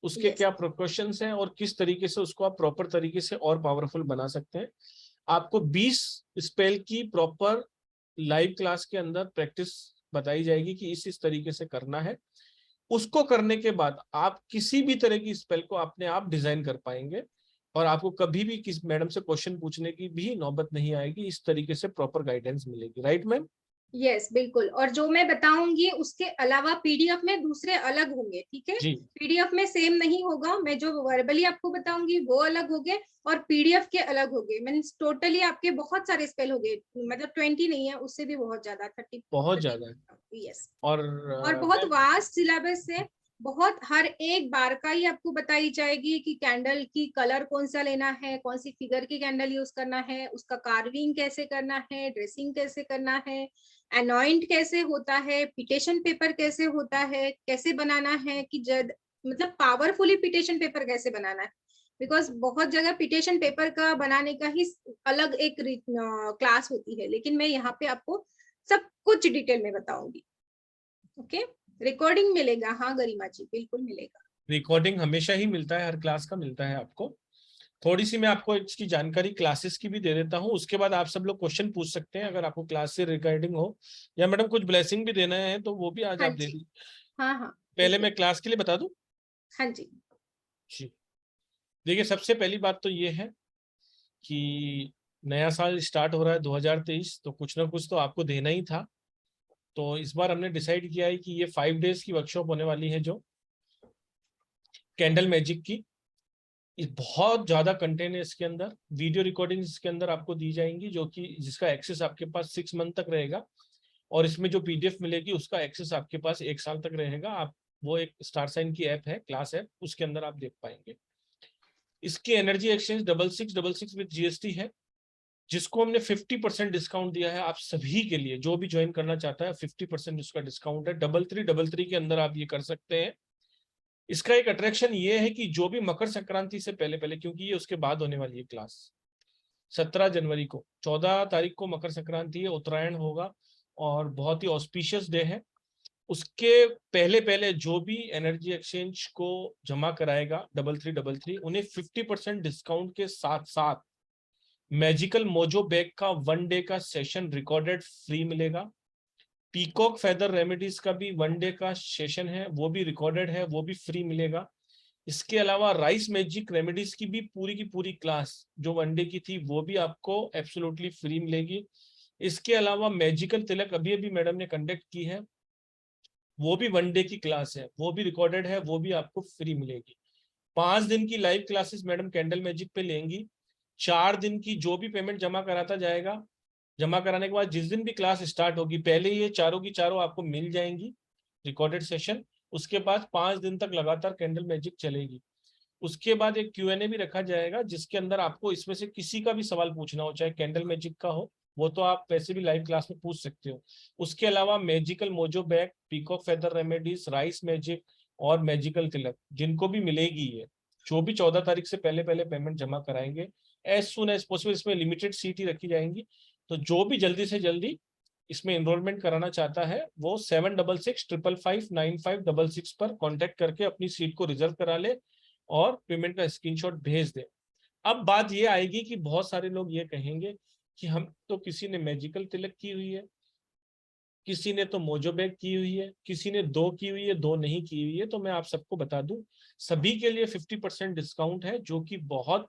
उसके यस। क्या प्रिकॉशंस हैं और किस तरीके से उसको आप प्रॉपर तरीके से और पावरफुल बना सकते हैं। आपको 20 स्पेल की प्रॉपर लाइव क्लास के अंदर प्रैक्टिस बताई जाएगी कि इस तरीके से करना है। उसको करने के बाद आप किसी भी तरह की स्पेल को अपने आप डिजाइन कर पाएंगे, और आपको कभी भी किस मैडम से क्वेश्चन पूछने की भी नौबत नहीं आएगी। इस तरीके से प्रॉपर गाइडेंस मिलेगी। Right ma'am? यस बिल्कुल। और जो मैं बताऊंगी उसके अलावा पीडीएफ में दूसरे अलग होंगे, ठीक है। जी। पीडीएफ में सेम नहीं होगा, मैं जो वर्बली आपको बताऊंगी वो अलग होंगे और पीडीएफ के अलग होंगे। मीन्स टोटली आपके बहुत सारे स्पेल होंगे, मतलब 20 नहीं है, उससे भी बहुत ज्यादा, 30 बहुत 30। ज्यादा है। यस। और और बहुत मैम, वास्ट सिलेबस है, बहुत हर एक बार का ही आपको बताई जाएगी कि कैंडल की कलर कौन सा लेना है, कौन सी फिगर की कैंडल यूज करना है, उसका कार्विंग कैसे करना है, ड्रेसिंग कैसे करना है, अनॉइंट कैसे होता है, पिटेशन पेपर कैसे होता है, कैसे बनाना है कि मतलब पावरफुली पिटेशन पेपर कैसे बनाना है। बिकॉज बहुत जगह पिटेशन पेपर का बनाने का ही अलग एक क्लास होती है, लेकिन मैं यहाँ पे आपको सब कुछ डिटेल में बताऊंगी। ओके। रिकॉर्डिंग मिलेगा, हाँ गरिमा जी, बिल्कुल मिलेगा। रिकॉर्डिंग हमेशा ही मिलता है, हर क्लास का मिलता है आपको। थोड़ी सी मैं आपको इसकी जानकारी क्लासेस की भी दे देता हूँ, उसके बाद आप सब लोग क्वेश्चन पूछ सकते हैं अगर आपको क्लास से रिगार्डिंग हो, या मैडम कुछ ब्लेसिंग भी देना है तो वो भी आज हाँ आप दे जी। दीजिए। हाँ हाँ पहले बिल्कुल। मैं क्लास के लिए बता दूं। हाँ जी। जी। देखिए, सबसे पहली बात तो ये है कि नया साल स्टार्ट हो रहा है 2023, तो कुछ ना कुछ तो आपको देना ही था। तो इस बार हमने डिसाइड किया है कि ये 5 डेज की वर्कशॉप होने वाली है, जो कैंडल मैजिक की। इस बहुत ज्यादा कंटेंट है इसके अंदर, वीडियो रिकॉर्डिंग इसके अंदर आपको दी जाएंगी, जो कि जिसका एक्सेस आपके पास 6 मंथ तक रहेगा। और इसमें जो पीडीएफ मिलेगी उसका एक्सेस आपके पास 1 साल तक रहेगा। आप वो एक स्टार साइन की ऐप है, क्लास ऐप, उसके अंदर आप देख पाएंगे। इसकी एनर्जी एक्सचेंज 6666 विद जीएसटी है, जिसको हमने 50% डिस्काउंट दिया है आप सभी के लिए। जो भी ज्वाइन करना चाहता है 50% इसका डिस्काउंट है। 3333 के अंदर आप ये कर सकते हैं। इसका एक अट्रैक्शन ये है कि जो भी मकर संक्रांति से पहले पहले, क्योंकि ये उसके बाद होने वाली है क्लास, 17 जनवरी को। 14 तारीख को मकर संक्रांति है, उत्तरायण होगा और बहुत ही ऑस्पिशियस डे है। उसके पहले पहले जो भी एनर्जी एक्सचेंज को जमा कराएगा 3333, उन्हें 50% डिस्काउंट के साथ साथ मैजिकल मोजो बैग का 1 डे का सेशन रिकॉर्डेड फ्री मिलेगा। पीकॉक फेदर रेमेडीज का भी 1 डे का सेशन है, वो भी रिकॉर्डेड है, वो भी फ्री मिलेगा। इसके अलावा राइस मैजिक रेमेडीज की भी की पूरी क्लास जो 1 डे की थी वो भी आपको एब्सोल्युटली फ्री मिलेगी। इसके अलावा मैजिकल तिलक अभी अभी मैडम ने कंडक्ट की है, वो भी 1 डे की क्लास है, वो भी रिकॉर्डेड है, वो भी आपको फ्री मिलेगी। 5 दिन की live classes madam candle magic पे लेंगी। 4 दिन की जो भी पेमेंट जमा कराता जाएगा, जमा कराने के बाद जिस दिन भी क्लास स्टार्ट होगी पहले ये चारों की चारों आपको मिल जाएंगी रिकॉर्डेड सेशन। उसके बाद 5 दिन तक लगातार कैंडल मैजिक चलेगी। उसके बाद एक Q&A भी रखा जाएगा जिसके अंदर आपको इसमें से किसी का भी सवाल पूछना हो, चाहे कैंडल मैजिक का हो, वो तो आप वैसे भी लाइव क्लास में पूछ सकते हो। उसके अलावा magical mojo bag, peacock feather remedies, rice magic और मैजिकल तिलक जिनको भी मिलेगी ये, जो भी 14 तारीख से पहले पहले पेमेंट जमा कराएंगे एज सुन एज पॉसिबल, इसमें लिमिटेड सीट ही रखी जाएंगी। तो जो भी जल्दी से जल्दी इसमें एनरोलमेंट कराना चाहता है वो 7665559566 पर कांटेक्ट करके अपनी सीट को रिजर्व करा ले और पेमेंट का स्क्रीनशॉट भेज दे। अब बात ये आएगी कि बहुत सारे लोग ये कहेंगे कि हम तो, किसी ने मैजिकल तिलक की हुई है, किसी ने तो मोजो बैग की हुई है, किसी ने 2 की हुई है, 2 नहीं की हुई है। तो मैं आप सबको बता दूं सभी के लिए 50% डिस्काउंट है, जो कि बहुत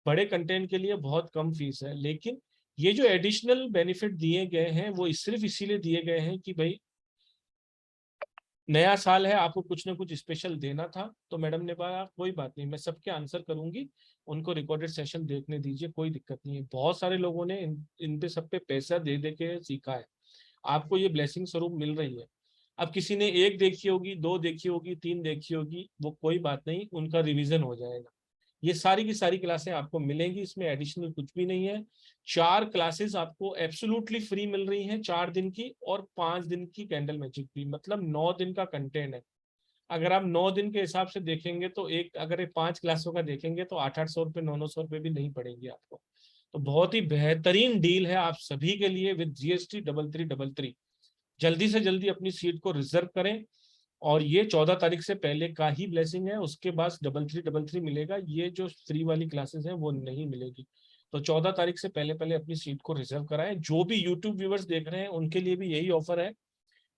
बड़े कंटेंट के लिए बहुत कम फीस है। लेकिन ये जो एडिशनल बेनिफिट दिए गए हैं वो सिर्फ इसीलिए दिए गए हैं कि भाई नया साल है, आपको कुछ ना कुछ स्पेशल देना था। तो मैडम ने कहा कोई बात नहीं, मैं सबके आंसर करूंगी, उनको रिकॉर्डेड सेशन देखने दीजिए, कोई दिक्कत नहीं है। बहुत सारे लोगों ने इन पे सब पे पैसा दे दे के सीखा है, आपको ये ब्लेसिंग स्वरूप मिल रही है। अब किसी ने 1 देखी होगी, 2 देखी होगी, 3 देखी होगी, वो कोई बात नहीं, उनका रिवीजन हो जाएगा। ये सारी की सारी क्लासें आपको मिलेंगी, इसमें एडिशनल कुछ भी नहीं है। 4 क्लासेस आपको एब्सोल्युटली फ्री मिल रही हैं, 4 दिन की और 5 दिन की कैंडल मैजिक भी, मतलब 9 दिन का कंटेंट है। अगर आप 9 दिन के हिसाब से देखेंगे तो अगर 5 क्लासों का देखेंगे तो 800 रुपये 900 रुपये भी नहीं पड़ेंगे आपको। तो बहुत ही बेहतरीन डील है आप सभी के लिए विद GST 3333। जल्दी से जल्दी अपनी सीट को रिजर्व करें और ये 14 तारीख से पहले का ही ब्लेसिंग है, उसके बाद 3333 मिलेगा। ये जो फ्री वाली क्लासेस हैं वो नहीं मिलेगी। तो 14 तारीख से पहले पहले अपनी सीट को रिजर्व कराएं। जो भी यूट्यूब व्यूवर्स देख रहे हैं उनके लिए भी यही ऑफर है,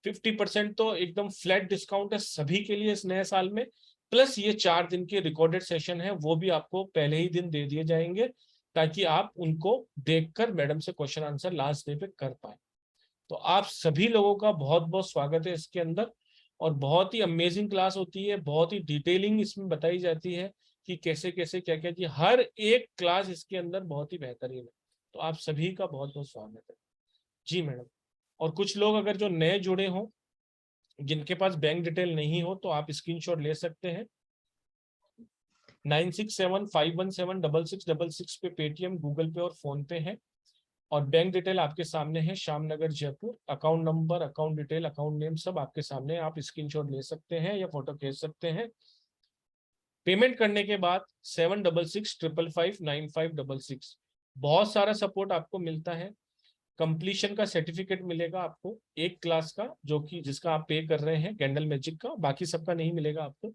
50% तो एकदम फ्लैट डिस्काउंट है सभी के लिए इस नए साल में। प्लस ये 4 दिन के रिकॉर्डेड सेशन है वो भी आपको पहले ही दिन दे दिए जाएंगे ताकि आप उनको देखकर मैडम से क्वेश्चन आंसर लास्ट डे पे कर पाए। तो आप सभी लोगों का बहुत बहुत स्वागत है इसके अंदर, और बहुत ही अमेजिंग क्लास होती है, बहुत ही डिटेलिंग इसमें बताई जाती है कि कैसे कैसे क्या क्या चीज, हर एक क्लास इसके अंदर बहुत ही बेहतरीन है। तो आप सभी का बहुत बहुत स्वागत है जी मैडम। और कुछ लोग अगर जो नए जुड़े हों, जिनके पास बैंक डिटेल नहीं हो, तो आप स्क्रीनशॉट ले सकते हैं। 9675176666 पे पेटीएम, गूगल पे और फोन पे है, और बैंक डिटेल आपके सामने है, Shyamnagar Jaipur. Account number, account detail, account name सब आपके सामने, आप स्क्रीनशॉट ले सकते हैं या फोटो खींच सकते हैं। पेमेंट करने के बाद 7665559566 बहुत सारा सपोर्ट आपको मिलता है। कंप्लीशन का सर्टिफिकेट मिलेगा आपको 1 क्लास का, जो कि जिसका आप पे कर रहे हैं कैंडल मैजिक का, बाकी सबका नहीं मिलेगा आपको।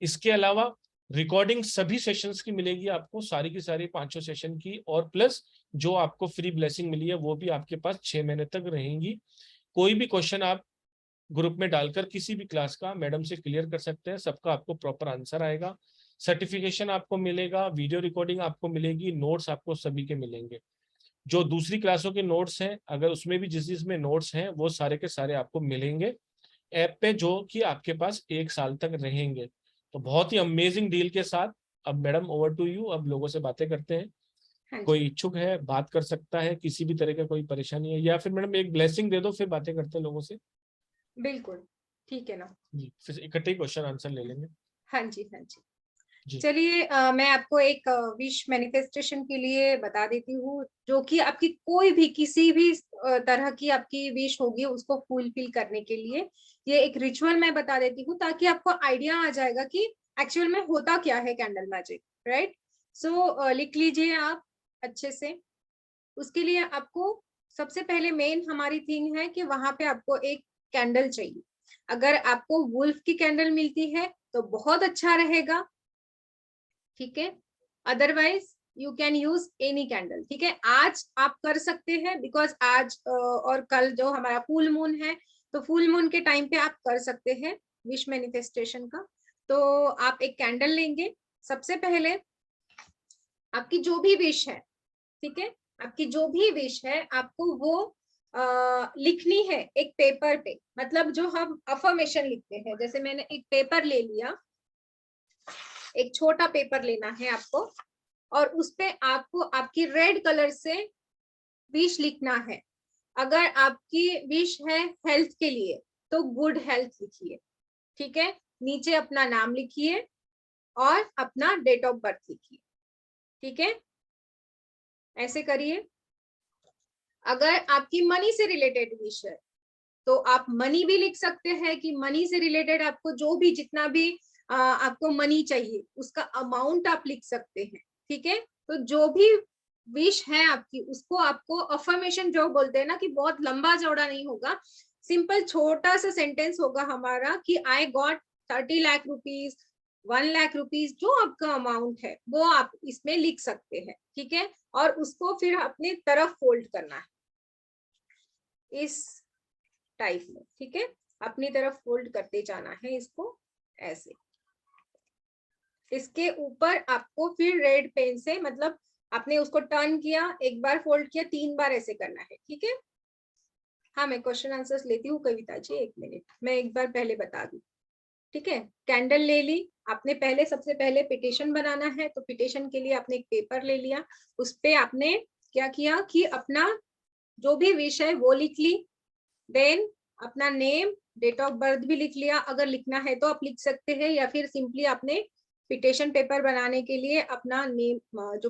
इसके अलावा रिकॉर्डिंग सभी सेशंस की मिलेगी आपको, सारी की सारी 5 सेशन की, और प्लस जो आपको फ्री ब्लेसिंग मिली है वो भी आपके पास 6 महीने तक रहेंगी। कोई भी क्वेश्चन आप ग्रुप में डालकर किसी भी क्लास का मैडम से क्लियर कर सकते हैं, सबका आपको प्रॉपर आंसर आएगा। सर्टिफिकेशन आपको मिलेगा, वीडियो रिकॉर्डिंग आपको मिलेगी, नोट्स आपको सभी के मिलेंगे। जो दूसरी क्लासों के नोट्स हैं, अगर उसमें भी जिसमें नोट्स हैं वो सारे के सारे आपको मिलेंगे ऐप पे, जो कि आपके पास 1 साल तक रहेंगे। तो बहुत ही अमेजिंग डील के साथ अब मैडम ओवर टू यू, अब लोगों से बातें करते हैं। कोई इच्छुक है बात कर सकता है, किसी भी तरह का कोई परेशानी है, या फिर मैडम एक ब्लेसिंग दे दो फिर बातें करते हैं लोगों से। बिल्कुल ठीक है ना जी, फिर इकट्ठे क्वेश्चन आंसर ले लेंगे। हाँ जी हाँ जी जी। चलिए मैं आपको एक विश मैनिफेस्टेशन के लिए बता देती हूँ, जो कि आपकी कोई भी किसी भी तरह की आपकी विश होगी उसको फुलफिल करने के लिए ये एक रिचुअल मैं बता देती हूँ, ताकि आपको आइडिया आ जाएगा कि एक्चुअल में होता क्या है कैंडल मैजिक, राइट। सो लिख लीजिए आप, अच्छे से। उसके लिए आपको सबसे पहले मेन हमारी थिंग है कि वहां पे आपको एक कैंडल चाहिए। अगर आपको वुल्फ की कैंडल मिलती है तो बहुत अच्छा रहेगा, ठीक है, otherwise you can use any candle, ठीक है। आज आप कर सकते हैं बिकॉज आज और कल जो हमारा फुल मून है, तो फुल मून के टाइम पे आप कर सकते हैं विश मैनिफेस्टेशन का। तो आप एक कैंडल लेंगे, सबसे पहले आपकी जो भी विश है, ठीक है, आपकी जो भी विश है आपको वो लिखनी है एक पेपर पे। मतलब जो हम अफर्मेशन लिखते हैं, जैसे मैंने एक पेपर ले लिया, एक छोटा पेपर लेना है आपको, और उस पे आपको आपकी रेड कलर से विश लिखना है। अगर आपकी विश है हेल्थ के लिए तो गुड हेल्थ लिखिए, ठीक है। नीचे अपना नाम लिखिए और अपना डेट ऑफ बर्थ लिखिए, ठीक है, ऐसे करिए। अगर आपकी मनी से रिलेटेड विश है तो आप मनी भी लिख सकते हैं कि मनी से रिलेटेड आपको जो भी जितना भी आपको मनी चाहिए उसका अमाउंट आप लिख सकते हैं, ठीक है। तो जो भी विश है आपकी उसको आपको अफर्मेशन जो बोलते हैं ना, कि बहुत लंबा चौड़ा नहीं होगा, सिंपल छोटा सा सेंटेंस होगा हमारा कि I got 30 lakh rupees, 1 lakh rupees, जो आपका अमाउंट है वो आप इसमें लिख सकते हैं, ठीक है। और उसको फिर अपनी तरफ फोल्ड करना है इस टाइप में, ठीक है, अपनी तरफ फोल्ड करते जाना है इसको ऐसे। इसके ऊपर आपको फिर रेड पेन से, मतलब आपने उसको टर्न किया, एक बार फोल्ड किया, 3 बार ऐसे करना है, ठीक है। हाँ, मैं क्वेश्चन आंसर्स लेती हूँ कविता जी, 1 मिनट, मैं एक बार पहले बता दूं, ठीक है। कैंडल ले ली आपने, पहले सबसे पहले पिटिशन बनाना है, तो पिटिशन के लिए आपने एक पेपर ले लिया, उस पे आपने क्या किया कि अपना जो भी विश है वो लिख ली, देन अपना नेम, डेट ऑफ बर्थ भी लिख लिया, अगर लिखना है तो आप लिख सकते हैं, या फिर सिंपली आपने पिटिशन पेपर बनाने के लिए अपना नेम जो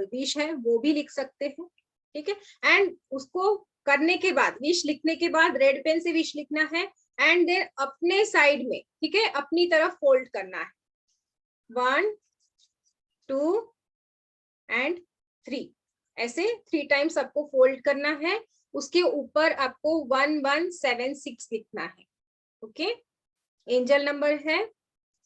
विश है वो भी लिख सकते हैं, ठीक है। एंड उसको करने के बाद, विश लिखने के बाद रेड पेन से विश लिखना है, एंड देन अपने साइड में, ठीक है, अपनी तरफ फोल्ड करना है, 1 2 एंड 3, ऐसे 3 टाइम्स आपको फोल्ड करना है। उसके ऊपर आपको 1176 लिखना है, ओके। एंजल नंबर है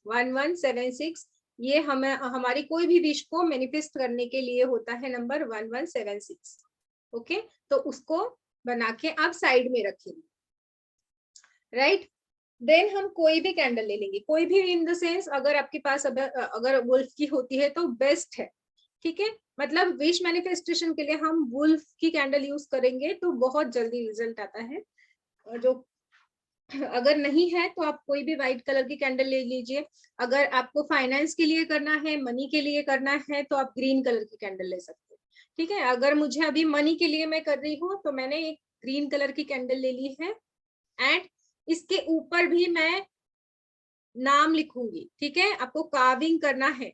1176, ये हमारी कोई भी विश को मैनिफेस्ट करने के लिए होता है नंबर 1176, ओके। तो उसको बना के आप साइड में रखेंगे, राइट। देन हम कोई भी कैंडल ले लेंगे, कोई भी इन द सेंस अगर आपके पास अगर वुल्फ की होती है तो बेस्ट है, ठीक है। मतलब विश मैनिफेस्टेशन के लिए हम वुल्फ की कैंडल यूज करेंगे तो बहुत जल्दी रिजल्ट आता है। और जो अगर नहीं है तो आप कोई भी व्हाइट कलर की कैंडल ले लीजिए। अगर आपको फाइनेंस के लिए करना है, मनी के लिए करना है, तो आप ग्रीन कलर की कैंडल ले सकते हैं, ठीक है। अगर मुझे अभी मनी के लिए मैं कर रही हूँ तो मैंने एक ग्रीन कलर की कैंडल ले ली है, एंड इसके ऊपर भी मैं नाम लिखूंगी, ठीक है। आपको कार्विंग करना है।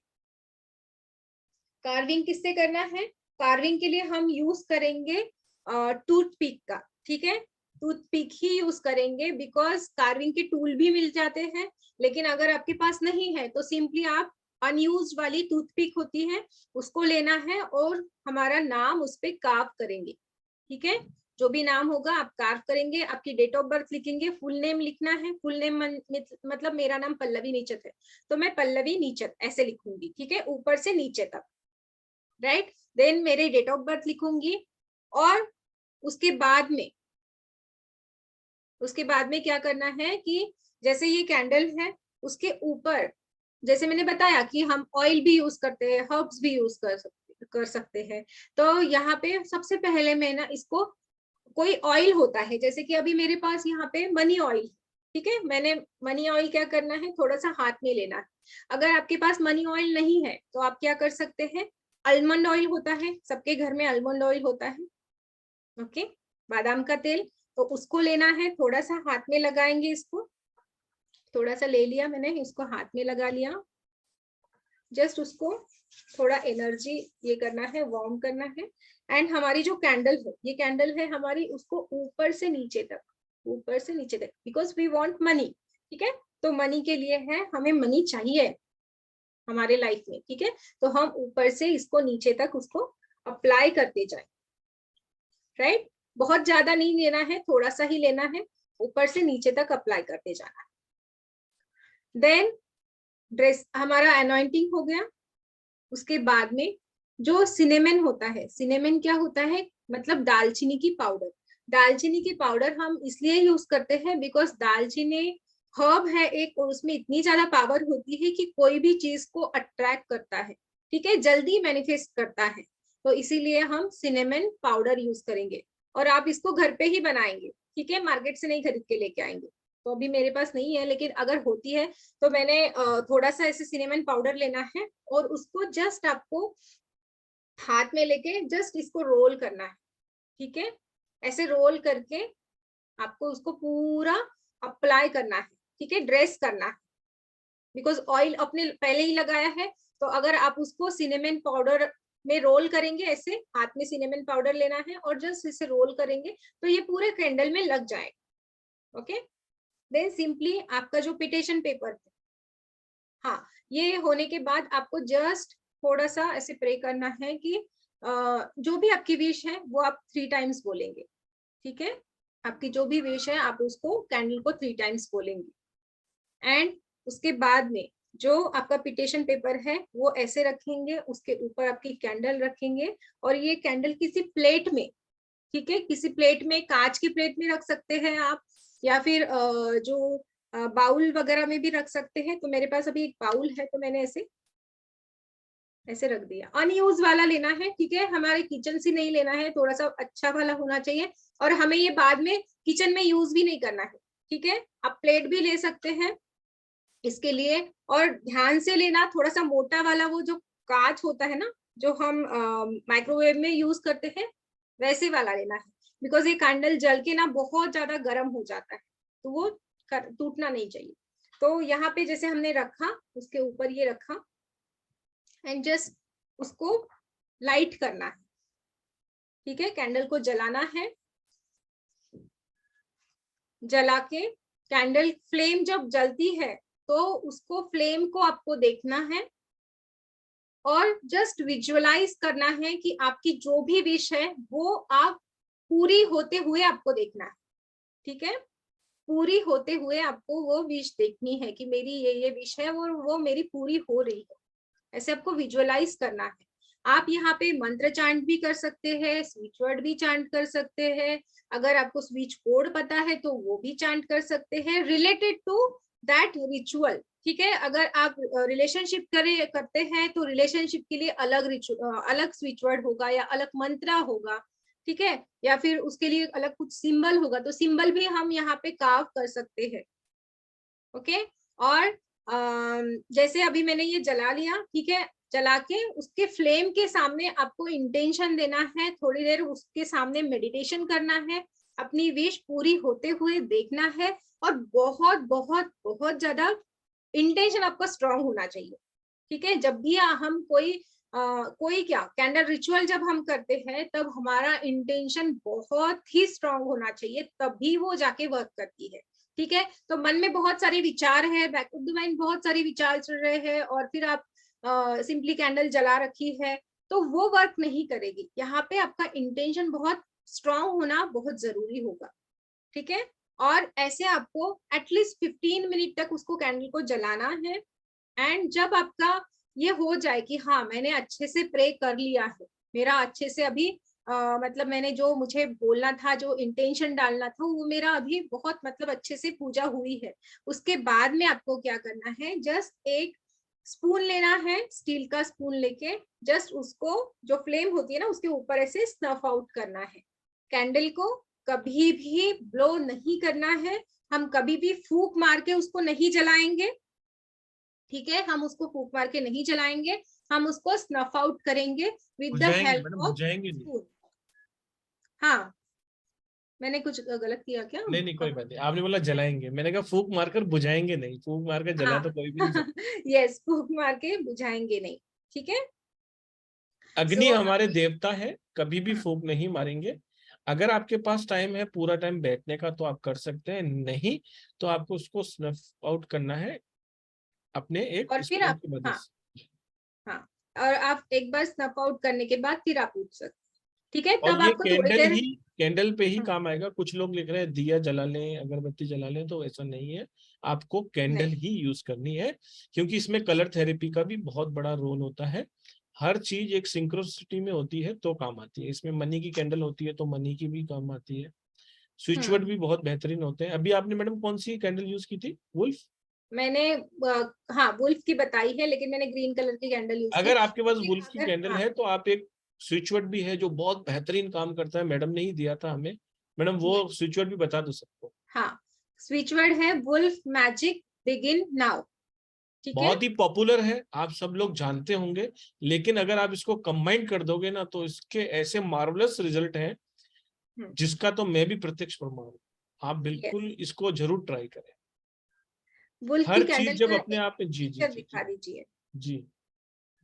कार्विंग किससे करना है? कार्विंग के लिए हम यूज करेंगे टूथपिक का, ठीक है, टूथपिक ही यूज करेंगे, बिकॉज कार्विंग के टूल भी मिल जाते हैं। लेकिन अगर आपके पास नहीं है तो सिंपली आप अनयूज वाली टूथपिक होती है उसको लेना है, और हमारा नाम उस पर कार्व करेंगे, ठीक है। जो भी नाम होगा आप कार्व करेंगे, आपकी डेट ऑफ बर्थ लिखेंगे, फुल नेम लिखना है। फुल नेम मतलब मेरा नाम पल्लवी नीचत है तो मैं पल्लवी नीचत ऐसे लिखूंगी, ठीक है, ऊपर से नीचे तक, राइट। देन मेरे डेट ऑफ बर्थ लिखूंगी, और उसके बाद में क्या करना है कि जैसे ये कैंडल है उसके ऊपर, जैसे मैंने बताया कि हम ऑयल भी यूज करते हैं, हर्ब्स भी यूज कर सकते हैं। तो यहाँ पे सबसे पहले मैं ना इसको, कोई ऑयल होता है, जैसे कि अभी मेरे पास यहाँ पे मनी ऑयल, ठीक है, मैंने मनी ऑयल क्या करना है, थोड़ा सा हाथ में लेना है। अगर आपके पास मनी ऑयल नहीं है तो आप क्या कर सकते हैं, आलमंड ऑयल होता है, सबके घर में आलमंड ऑयल होता है, ओके, बादाम का तेल, तो उसको लेना है, थोड़ा सा हाथ में लगाएंगे, इसको थोड़ा सा ले लिया मैंने, इसको हाथ में लगा लिया, जस्ट उसको थोड़ा एनर्जी ये करना है, वार्म करना है। एंड हमारी जो कैंडल है, ये कैंडल है हमारी, उसको ऊपर से नीचे तक, बिकॉज वी वांट मनी, ठीक है। तो मनी के लिए है, हमें मनी चाहिए हमारे लाइफ में, ठीक है। तो हम ऊपर से इसको नीचे तक उसको अप्लाई करते जाए, राइट। बहुत ज्यादा नहीं लेना है, थोड़ा सा ही लेना है, ऊपर से नीचे तक अप्लाई करते जाना है। देन ड्रेस हमारा अनॉइंटिंग हो गया। उसके बाद में जो सिनेमन होता है, सिनेमन क्या होता है, मतलब दालचीनी की पाउडर। दालचीनी की पाउडर हम इसलिए यूज करते हैं बिकॉज दालचीनी हर्ब है एक, और उसमें इतनी ज्यादा पावर होती है कि कोई भी चीज को अट्रैक्ट करता है, ठीक है, जल्दी मैनिफेस्ट करता है। तो इसीलिए हम सिनेमन पाउडर यूज करेंगे, और आप इसको घर पे ही बनाएंगे, ठीक है, मार्केट से नहीं खरीद के लेके आएंगे। तो अभी मेरे पास नहीं है, लेकिन अगर होती है तो मैंने थोड़ा सा ऐसे सिनेमन पाउडर लेना है, और उसको जस्ट आपको हाथ में लेके जस्ट इसको रोल करना है, ठीक है। ऐसे रोल करके आपको उसको पूरा अप्लाई करना है, ठीक है, ड्रेस करना है, बिकॉज ऑयल अपने पहले ही लगाया है। तो अगर आप उसको सिनेमन पाउडर में रोल करेंगे, ऐसे हाथ में सिनेमन पाउडर लेना है और जस्ट इसे रोल करेंगे तो ये पूरे कैंडल में लग जाएगा। ओके, देन सिंपली आपका जो पिटेशन पेपर है, हाँ, ये होने के बाद आपको जस्ट थोड़ा सा ऐसे प्रे करना है कि जो भी आपकी विश है वो आप 3 टाइम्स बोलेंगे, ठीक है। आपकी जो भी विश है आप उसको कैंडल को 3 टाइम्स बोलेंगे। एंड उसके बाद में जो आपका पिटेशन पेपर है वो ऐसे रखेंगे, उसके ऊपर आपकी कैंडल रखेंगे, और ये कैंडल किसी प्लेट में, ठीक है, किसी प्लेट में, कांच की प्लेट में रख सकते हैं आप, या फिर जो बाउल वगैरह में भी रख सकते हैं। तो मेरे पास अभी एक बाउल है तो मैंने ऐसे रख दिया। अनयूज वाला लेना है, ठीक है, हमारे किचन से नहीं लेना है, थोड़ा सा अच्छा वाला होना चाहिए, और हमें ये बाद में किचन में यूज भी नहीं करना है, ठीक है। आप प्लेट भी ले सकते हैं इसके लिए, और ध्यान से लेना, थोड़ा सा मोटा वाला वो जो कांच होता है ना, जो हम माइक्रोवेव में यूज करते हैं, वैसे वाला लेना है, बिकॉज ये कैंडल जल के ना बहुत ज्यादा गर्म हो जाता है, तो वो टूटना नहीं चाहिए। तो यहाँ पे जैसे हमने रखा, उसके ऊपर ये रखा, एंड जस्ट उसको लाइट करना है, ठीक है, कैंडल को जलाना है। जला के कैंडल फ्लेम जब जलती है तो उसको फ्लेम को आपको देखना है, और जस्ट विजुअलाइज करना है कि आपकी जो भी विश है वो आप पूरी होते हुए आपको देखना है, ठीक है। पूरी होते हुए आपको वो विश देखनी है कि मेरी ये विश है वो मेरी पूरी हो रही है, ऐसे आपको विजुअलाइज करना है। आप यहाँ पे मंत्र चांट भी कर सकते हैं, स्विच वर्ड भी चांट कर सकते हैं, अगर आपको स्विच कोड पता है तो वो भी चांट कर सकते हैं रिलेटेड टू दैट रिचुअल, ठीक है। अगर आप रिलेशनशिप करते हैं तो रिलेशनशिप के लिए अलग स्विच वर्ड होगा या अलग मंत्र होगा, ठीक है, या फिर उसके लिए अलग कुछ सिंबल होगा, तो सिंबल भी हम यहाँ पे कार्व कर सकते हैं। ओके, और जैसे अभी मैंने ये जला लिया, ठीक है, जला के उसके फ्लेम के सामने आपको इंटेंशन देना है, थोड़ी देर उसके सामने मेडिटेशन करना है, अपनी विश पूरी होते हुए देखना है, और बहुत बहुत बहुत ज्यादा इंटेंशन आपका स्ट्रांग होना चाहिए, ठीक है। जब भी हम कोई क्या कैंडल रिचुअल जब हम करते हैं तब हमारा इंटेंशन बहुत ही स्ट्रांग होना चाहिए, तभी वो जाके वर्क करती है, ठीक है। तो मन में बहुत सारे विचार है, बैक ऑफ द माइंड बहुत सारे विचार चल रहे हैं, और फिर आप सिंपली कैंडल जला रखी है, तो वो वर्क नहीं करेगी। यहाँ पे आपका इंटेंशन बहुत स्ट्रांग होना बहुत जरूरी होगा, ठीक है। और ऐसे आपको एटलीस्ट 15 मिनट तक उसको कैंडल को जलाना है। एंड जब आपका ये हो जाए कि हाँ मैंने अच्छे से प्रे कर लिया है, मेरा अच्छे से अभी मतलब मैंने जो मुझे बोलना था, जो इंटेंशन डालना था, वो मेरा अभी बहुत मतलब अच्छे से पूजा हुई है, उसके बाद में आपको क्या करना है, जस्ट एक स्पून लेना है, स्टील का स्पून लेके जस्ट उसको जो फ्लेम होती है ना उसके ऊपर ऐसे स्नफ आउट करना है। कैंडल को कभी भी ब्लो नहीं करना है, हम कभी भी फूंक मार के उसको नहीं जलाएंगे, ठीक है, हम उसको फूंक मार के नहीं जलाएंगे, हम उसको स्नफ आउट करेंगे विद द बुझाएंगे हेल्प मैडम, ऑफ बुझाएंगे नहीं। स्पून। हाँ, मैंने कुछ गलत किया क्या? नहीं नहीं, कोई बात नहीं, आपने बोला जलाएंगे, मैंने कहा फूंक मारकर बुझाएंगे नहीं, फूंक मारकर जला हाँ तो कोई भी नहीं सकता। यस, फूंक मार के बुझाएंगे नहीं, ठीक है। अग्नि सो हमारे देवता है, कभी भी हाँ, फूंक नहीं मारेंगे। अगर आपके पास टाइम है पूरा टाइम बैठने का तो आप कर सकते हैं, नहीं तो आपको उसको स्नफ आउट करना है अपने एक और फिर स्पून आप, की मदद हाँ से। हाँ, और आप एक बार स्नप आउट करने के बाद फिर आप पूछ सकते, ठीक है? और तब ये आपको थोड़ी देर कैंडल पे ही काम आएगा। कुछ लोग लिख रहे हैं दिया जला लें, अगरबत्ती जला लें, तो ऐसा नहीं है, आपको कैंडल नहीं। ही यूज करनी है, क्योंकि इसमें कलर थेरेपी का भी बहुत बड़ा रोल होता है। हर चीज एक सिंक्रोसिटी में होती है तो काम आती है। इसमें मनी की कैंडल होती है तो मनी की भी काम आती है। स्विचवर्ड भी बहुत बेहतरीन होते हैं। अभी आपने मैडम कौन सी कैंडल यूज की थी? वुल्फ? मैंने हाँ वुल्फ की बताई है, लेकिन मैंने ग्रीन कलर की कैंडल यूज की। अगर आपके पास क्योंकि वुल्फ की अगर कैंडल है तो आप एक स्विचवर्ड भी है जो बहुत बेहतरीन काम करता है, मैडम ने ही दिया था हमें। मैडम वो स्विचवर्ड भी बता दो सबको। हाँ, स्विच वर्ड है वुल्फ मैजिक बिगिन नाउ, ठीक है? बहुत ही पॉपुलर है, आप सब लोग जानते होंगे, लेकिन अगर आप इसको कंबाइन कर दोगे ना तो इसके ऐसे मार्वलस रिजल्ट हैं जिसका तो मैं भी प्रत्यक्ष प्रमाण हूं। आप बिल्कुल इसको जरूर ट्राई करें। वुल्फ की हर चीज कैंडल जब का अपने एक आप में, जी जी पिक्चर जी दिखा जी दीजिए, जी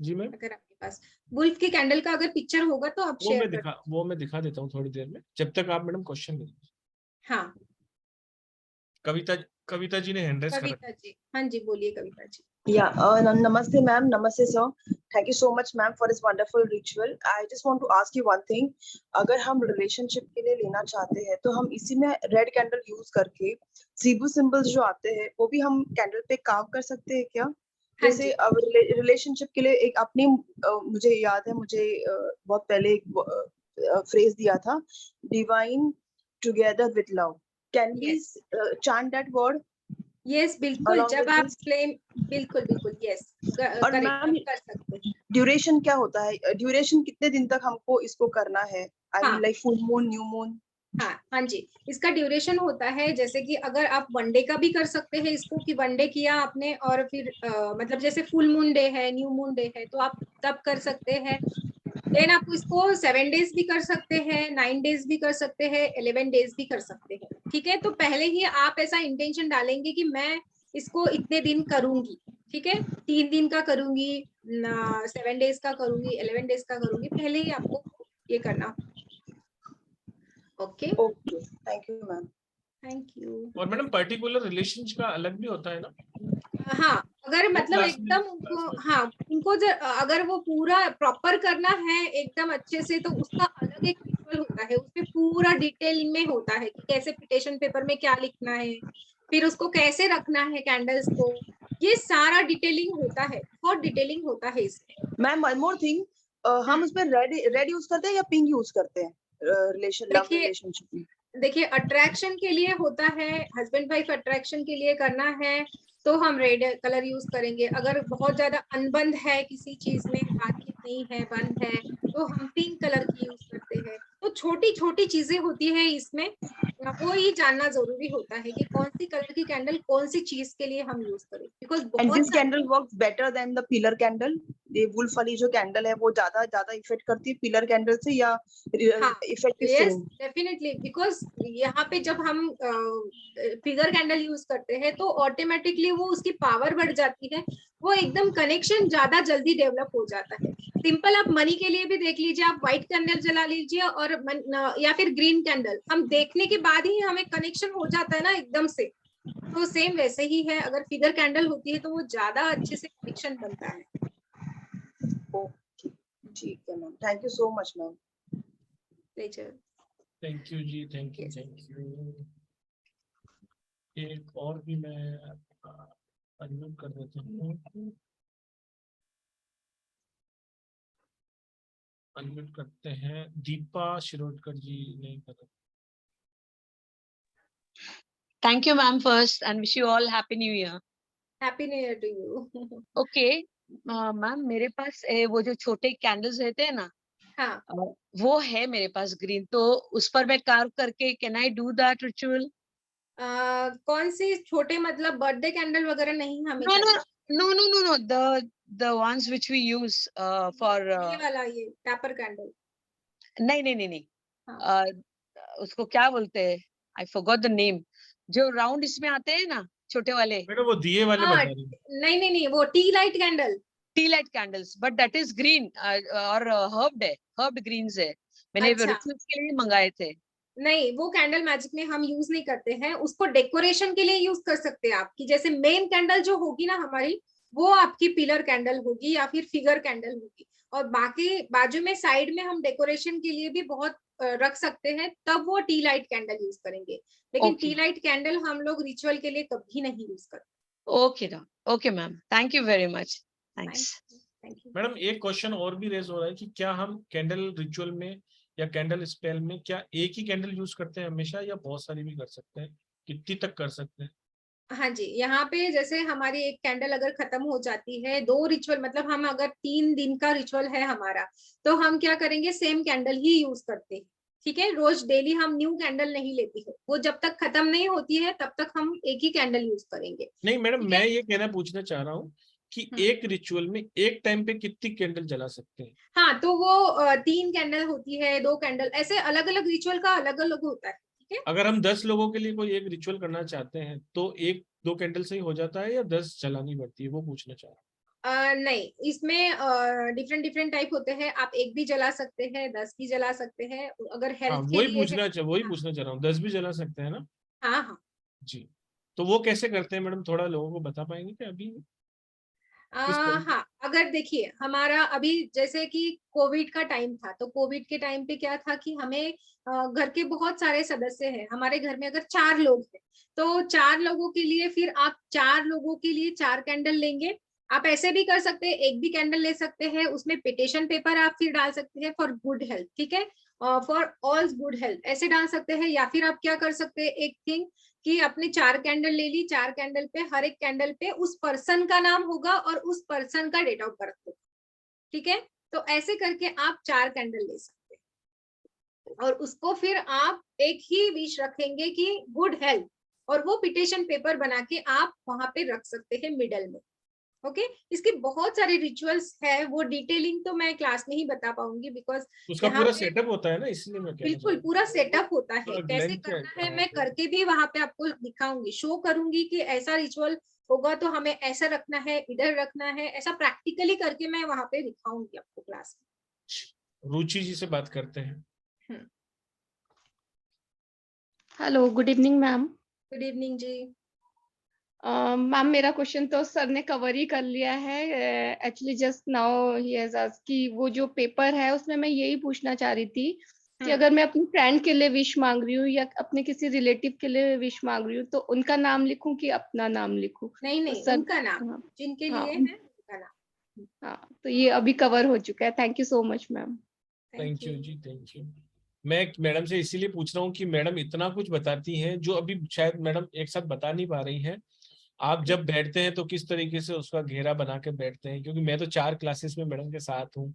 जी मैम। अगर आपके पास वुल्फ की कैंडल का अगर पिक्चर होगा तो आप शेयर कर। वो मैं दिखा देता हूँ थोड़ी देर में, जब तक आप मैडम क्वेश्चन नहीं। हाँ कविता कविता जी ने हैंड रेस कर रखा कविता जी, हाँ जी बोलिए Kavita ji. Yeah, namaste ma'am, namaste sir. Thank you so much ma'am for this wonderful ritual. I just want to ask you one thing. अगर हम रिलेशनशिप के लिए लेना चाहते हैं तो हम इसी में रेड कैंडल यूज करके सीबू सिंबल्स जो आते हैं वो भी हम कैंडल पे कार्व कर सकते हैं क्या? हाँ जैसे जी। रिलेशनशिप के लिए एक अपनी मुझे याद है, मुझे बहुत पहले एक फ्रेज दिया था, divine together with love. Can we Yes. chant that word yes बिल्कुल, along जब with आप this? फ्लेम, बिल्कुल बिल्कुल यस और करेक्ट, मैम आप कर सकते हैं। ड्यूरेशन क्या होता है? ड्यूरेशन कितने दिन तक हमको इसको करना है? आई मीन हाँ like full moon, new moon. हाँ हाँ जी, इसका ड्यूरेशन होता है जैसे कि अगर आप वनडे का भी कर सकते हैं इसको, कि वनडे किया आपने और फिर मतलब जैसे फुल मून डे है, न्यू मून डे है, तो आप तब कर सकते हैं। देन आप इसको 7 डेज भी कर सकते हैं, 9 डेज भी कर सकते हैं, 11 डेज भी कर सकते हैं, ठीक है? तो पहले ही आप ऐसा इंटेंशन डालेंगे कि मैं इसको इतने दिन करूंगी, ठीक है? 3 दिन का करूंगी, 7 डेज का करूंगी, 11 डेज का करूंगी, पहले ही आपको ये करना। Okay, okay, thank you ma'am. Thank you. और मैडम पर्टिकुलर रिलेशन का अलग भी होता है ना? हाँ, अगर वो मतलब क्लास में एकदम उनको, हाँ उनको अगर वो पूरा प्रॉपर करना है एकदम अच्छे से, तो उसका अलग एक रिचुअल होता है, उसमें पूरा डिटेल में होता है कि कैसे पिटिशन पेपर में क्या लिखना है, फिर उसको कैसे रखना है कैंडल्स को, ये सारा डिटेलिंग होता है, बहुत डिटेलिंग होता है इसमें। मैम वन मोर थिंग, हम उसमें रेड यूज करते हैं या पिंक यूज करते हैं लव देखिए रिलेशनशिप में? देखिए अट्रैक्शन के लिए होता है, हस्बैंड वाइफ अट्रैक्शन के लिए करना है तो हम रेड कलर यूज करेंगे। अगर बहुत ज्यादा अनबंद है किसी चीज में, बातचीत नहीं है, बंद है, तो हम पिंक कलर की यूज करते हैं। तो छोटी छोटी चीजें होती है इसमें, वो ही जानना जरूरी होता है कि कौन सी कलर की कैंडल कौन सी चीज के लिए हम यूज करें, बिकॉज एंड बहुत this candle works better than the pillar candle. ये वुल्फ वाली जो कैंडल है वो ज्यादा ज्यादा इफेक्ट करती है पिलर कैंडल से, या effect is yes same? Definitely, because यहाँ पे जब हम फिगर कैंडल यूज करते हैं तो ऑटोमेटिकली वो उसकी पावर बढ़ जाती है, वो एकदम कनेक्शन ज्यादा जल्दी डेवलप हो जाता है। सिंपल आप मनी के लिए भी देख लीजिए, आप व्हाइट कैंडल जला लीजिए और या फिर ग्रीन कैंडल, हम देखने के बाद ही हमें कनेक्शन हो जाता है ना एकदम से, तो सेम वैसे ही है। अगर फिगर कैंडल होती है तो वो ज्यादा अच्छे से कनेक्शन बनता है। ओके, ठीक है ma'am, thank you so much ma'am. Pleasure. Thank you ji, thank you Yes. Thank you. एक और भी मैं अनम्यूट कर देता हूँ, अनम्यूट करते हैं। दीपा शिरोडकर जी नहीं कर रहे। Thank you, ma'am, first, and wish you all happy new year. Happy new year to you. Okay, ma'am मेरे पास वो जो छोटे कैंडल्स रहते हैं ना, हाँ वो है मेरे पास ग्रीन, तो उस पर मैं कार्व करके can I do that ritual? कौन सी छोटे, मतलब बर्थडे कैंडल वगैरह नहीं हमें No, करना? no, the ones which we use for ये वाला, ये टैपर कैंडल? नहीं हाँ। उसको क्या बोलते हैं, I forgot the name, जो राउंड इसमें आते हैं ना छोटे वाले। मैडम वो दिए वाले हाँ, बता रही हूँ। नहीं वो T light candle. T light candles, but that is green और हर्ब्ड है, हर्ब्ड ग्रीन्स है, मैंने अच्छा, रिचुअल्स के लिए मंगाए थे। नहीं वो कैंडल मैजिक में हम यूज नहीं करते हैं, उसको डेकोरेशन के लिए यूज कर सकते हैं आप, कि जैसे मेन कैंडल जो होगी ना हमारी, वो आपकी पिलर कैंडल होगी या फिर फिगर कैंडल होगी। और बाकी बाजू में साइड में हम डेकोरेशन के लिए भी बहुत रख सकते हैं, तब वो टी लाइट कैंडल यूज करेंगे, लेकिन टी लाइट कैंडल हम लोग रिचुअल के लिए कभी नहीं यूज करते। Okay ma'am, thank you very much, thanks. Thank you. Madam एक क्वेश्चन और भी रेज हो रहा है कि क्या हम कैंडल रिचुअल में या कैंडल स्पेल में क्या एक ही कैंडल यूज करते हैं हमेशा, या बहुत सारी भी कर सकते हैं, कितनी तक कर सकते हैं? हाँ जी, यहाँ पे जैसे हमारी एक कैंडल अगर खत्म हो जाती है, 2 रिचुअल मतलब हम अगर 3 दिन का रिचुअल है हमारा, तो हम क्या करेंगे, सेम कैंडल ही यूज करते हैं। ठीक है, रोज डेली हम न्यू कैंडल नहीं लेती है, वो जब तक खत्म नहीं होती है तब तक हम एक ही कैंडल यूज करेंगे। नहीं मैडम, ठीक मैं है? ये पूछना चाह रहा हूँ कि एक रिचुअल में एक टाइम पे कितनी कैंडल जला सकते हैं? हाँ, तो वो 3 कैंडल होती है, 2 कैंडल, ऐसे अलग अलग रिचुअल का अलग अलग होता है। ठीक है, अगर हम 10 लोगों के लिए कोई एक रिचुअल करना चाहते हैं तो एक दो कैंडल से ही हो जाता है या 10 जलानी पड़ती है, वो पूछना चाह रहा हूँ। नहीं, इसमें डिफरेंट डिफरेंट टाइप होते हैं, आप एक भी जला सकते हैं, 10 भी जला सकते हैं, अगर हाँ, हेल्थ के लिए है। वही हाँ पूछना चाह रहा हूँ, 10 भी जला सकते हैं ना? हाँ हाँ। जी, तो वो कैसे करते हैं मैडम, थोड़ा लोगों को बता पाएंगे क्या अभी किस तरीके? हाँ, अगर देखिए हमारा अभी जैसे कि कोविड का टाइम था, तो कोविड के टाइम पे क्या था कि हमें घर के बहुत सारे सदस्य हैं, हमारे घर में अगर 4 लोग हैं, तो 4 लोगों के लिए फिर आप 4 लोगों के लिए 4 कैंडल लेंगे। आप ऐसे भी कर सकते हैं, एक भी कैंडल ले सकते हैं, उसमें पिटिशन पेपर आप फिर डाल सकते हैं फॉर गुड हेल्थ। ठीक है, फॉर ऑल गुड हेल्थ ऐसे डाल सकते हैं, या फिर आप क्या कर सकते हैं, एक थिंग कि आपने 4 कैंडल ले ली, 4 कैंडल पे हर एक कैंडल पे उस पर्सन का नाम होगा और उस पर्सन का डेट ऑफ बर्थ होगा। ठीक है, तो ऐसे करके आप 4 कैंडल ले सकते हैं, और उसको फिर आप एक ही विश रखेंगे कि गुड हेल्थ, और वो पिटिशन पेपर बना के आप वहां पे रख सकते हैं मिडल में। ओके, इसके बहुत सारे रिचुअल्स है, वो डिटेलिंग तो मैं क्लास में ही बता पाऊंगी, बिकॉज उसका यहाँ पूरा पे सेटअप होता है ना, इसलिए मैं कहना चाह बिल्कुल रहा पूरा सेटअप होता है, हूँ। कैसे लेंथ क्या करना है है? मैं करके भी वहां पे आपको दिखाऊंगी, शो करूंगी कि ऐसा रिचुअल होगा तो हमें ऐसा रखना है, इधर रखना है, ऐसा प्रैक्टिकली करके मैं वहां पे दिखाऊंगी आपको क्लास में रुचि जी से बात करते हैं। में। Hello, good evening ma'am. Good evening जी। मैम मेरा क्वेश्चन तो सर ने कवर ही कर लिया है। एक्चुअली जस्ट नाउ ही हैज आस्क्ड कि वो जो पेपर है उसमें मैं यही पूछना चाह रही थी कि अगर मैं अपनी फ्रेंड के लिए विश मांग रही हूँ या अपने किसी रिलेटिव के लिए विश मांग रही हूँ, तो उनका नाम लिखूं कि अपना नाम लिखूं? नहीं तो नहीं, सर उनका नाम, हाँ जिनके हाँ लिए है उनका नाम। हाँ, तो ये अभी कवर हो चुका है। Thank you so much ma'am. Thank thank you. You ji, thank you. मैं मैडम से इसीलिए पूछ रहा हूँ कि मैडम इतना कुछ बताती हैं जो अभी शायद मैडम एक साथ बता नहीं पा रही हैं। आप जब बैठते हैं तो किस तरीके से उसका घेरा बना के बैठते हैं, क्योंकि मैं तो 4 क्लासेस में मैडम के साथ हूँ।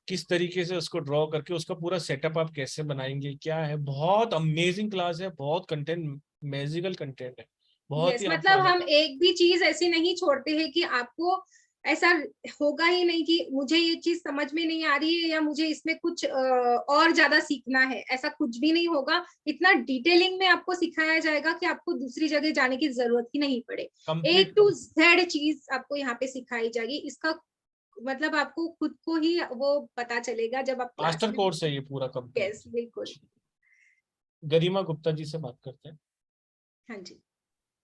किस तरीके से उसको ड्रॉ करके उसका पूरा सेटअप आप कैसे बनाएंगे, क्या है, बहुत अमेजिंग क्लास है, बहुत कंटेंट, मैजिकल कंटेंट है, बहुत यस, ही आपको मतलब आनंद। हम एक भी चीज ऐसी नहीं छोड़ते हैं कि आपको ऐसा होगा ही नहीं कि मुझे ये चीज समझ में नहीं आ रही है या मुझे इसमें कुछ और ज्यादा सीखना है, ऐसा कुछ भी नहीं होगा। इतना डिटेलिंग में आपको सिखाया जाएगा कि आपको दूसरी जगह जाने की जरूरत ही नहीं पड़े। A कंप्लीट to Z चीज आपको यहाँ पे सिखाई जाएगी, इसका मतलब आपको खुद को ही वो पता चलेगा जब आप क्लास मास्टर में। कोर्स है ये पूरा यस, कंप्लीट। बिल्कुल। गरिमा गुप्ता जी से बात करते हैं। हाँ जी।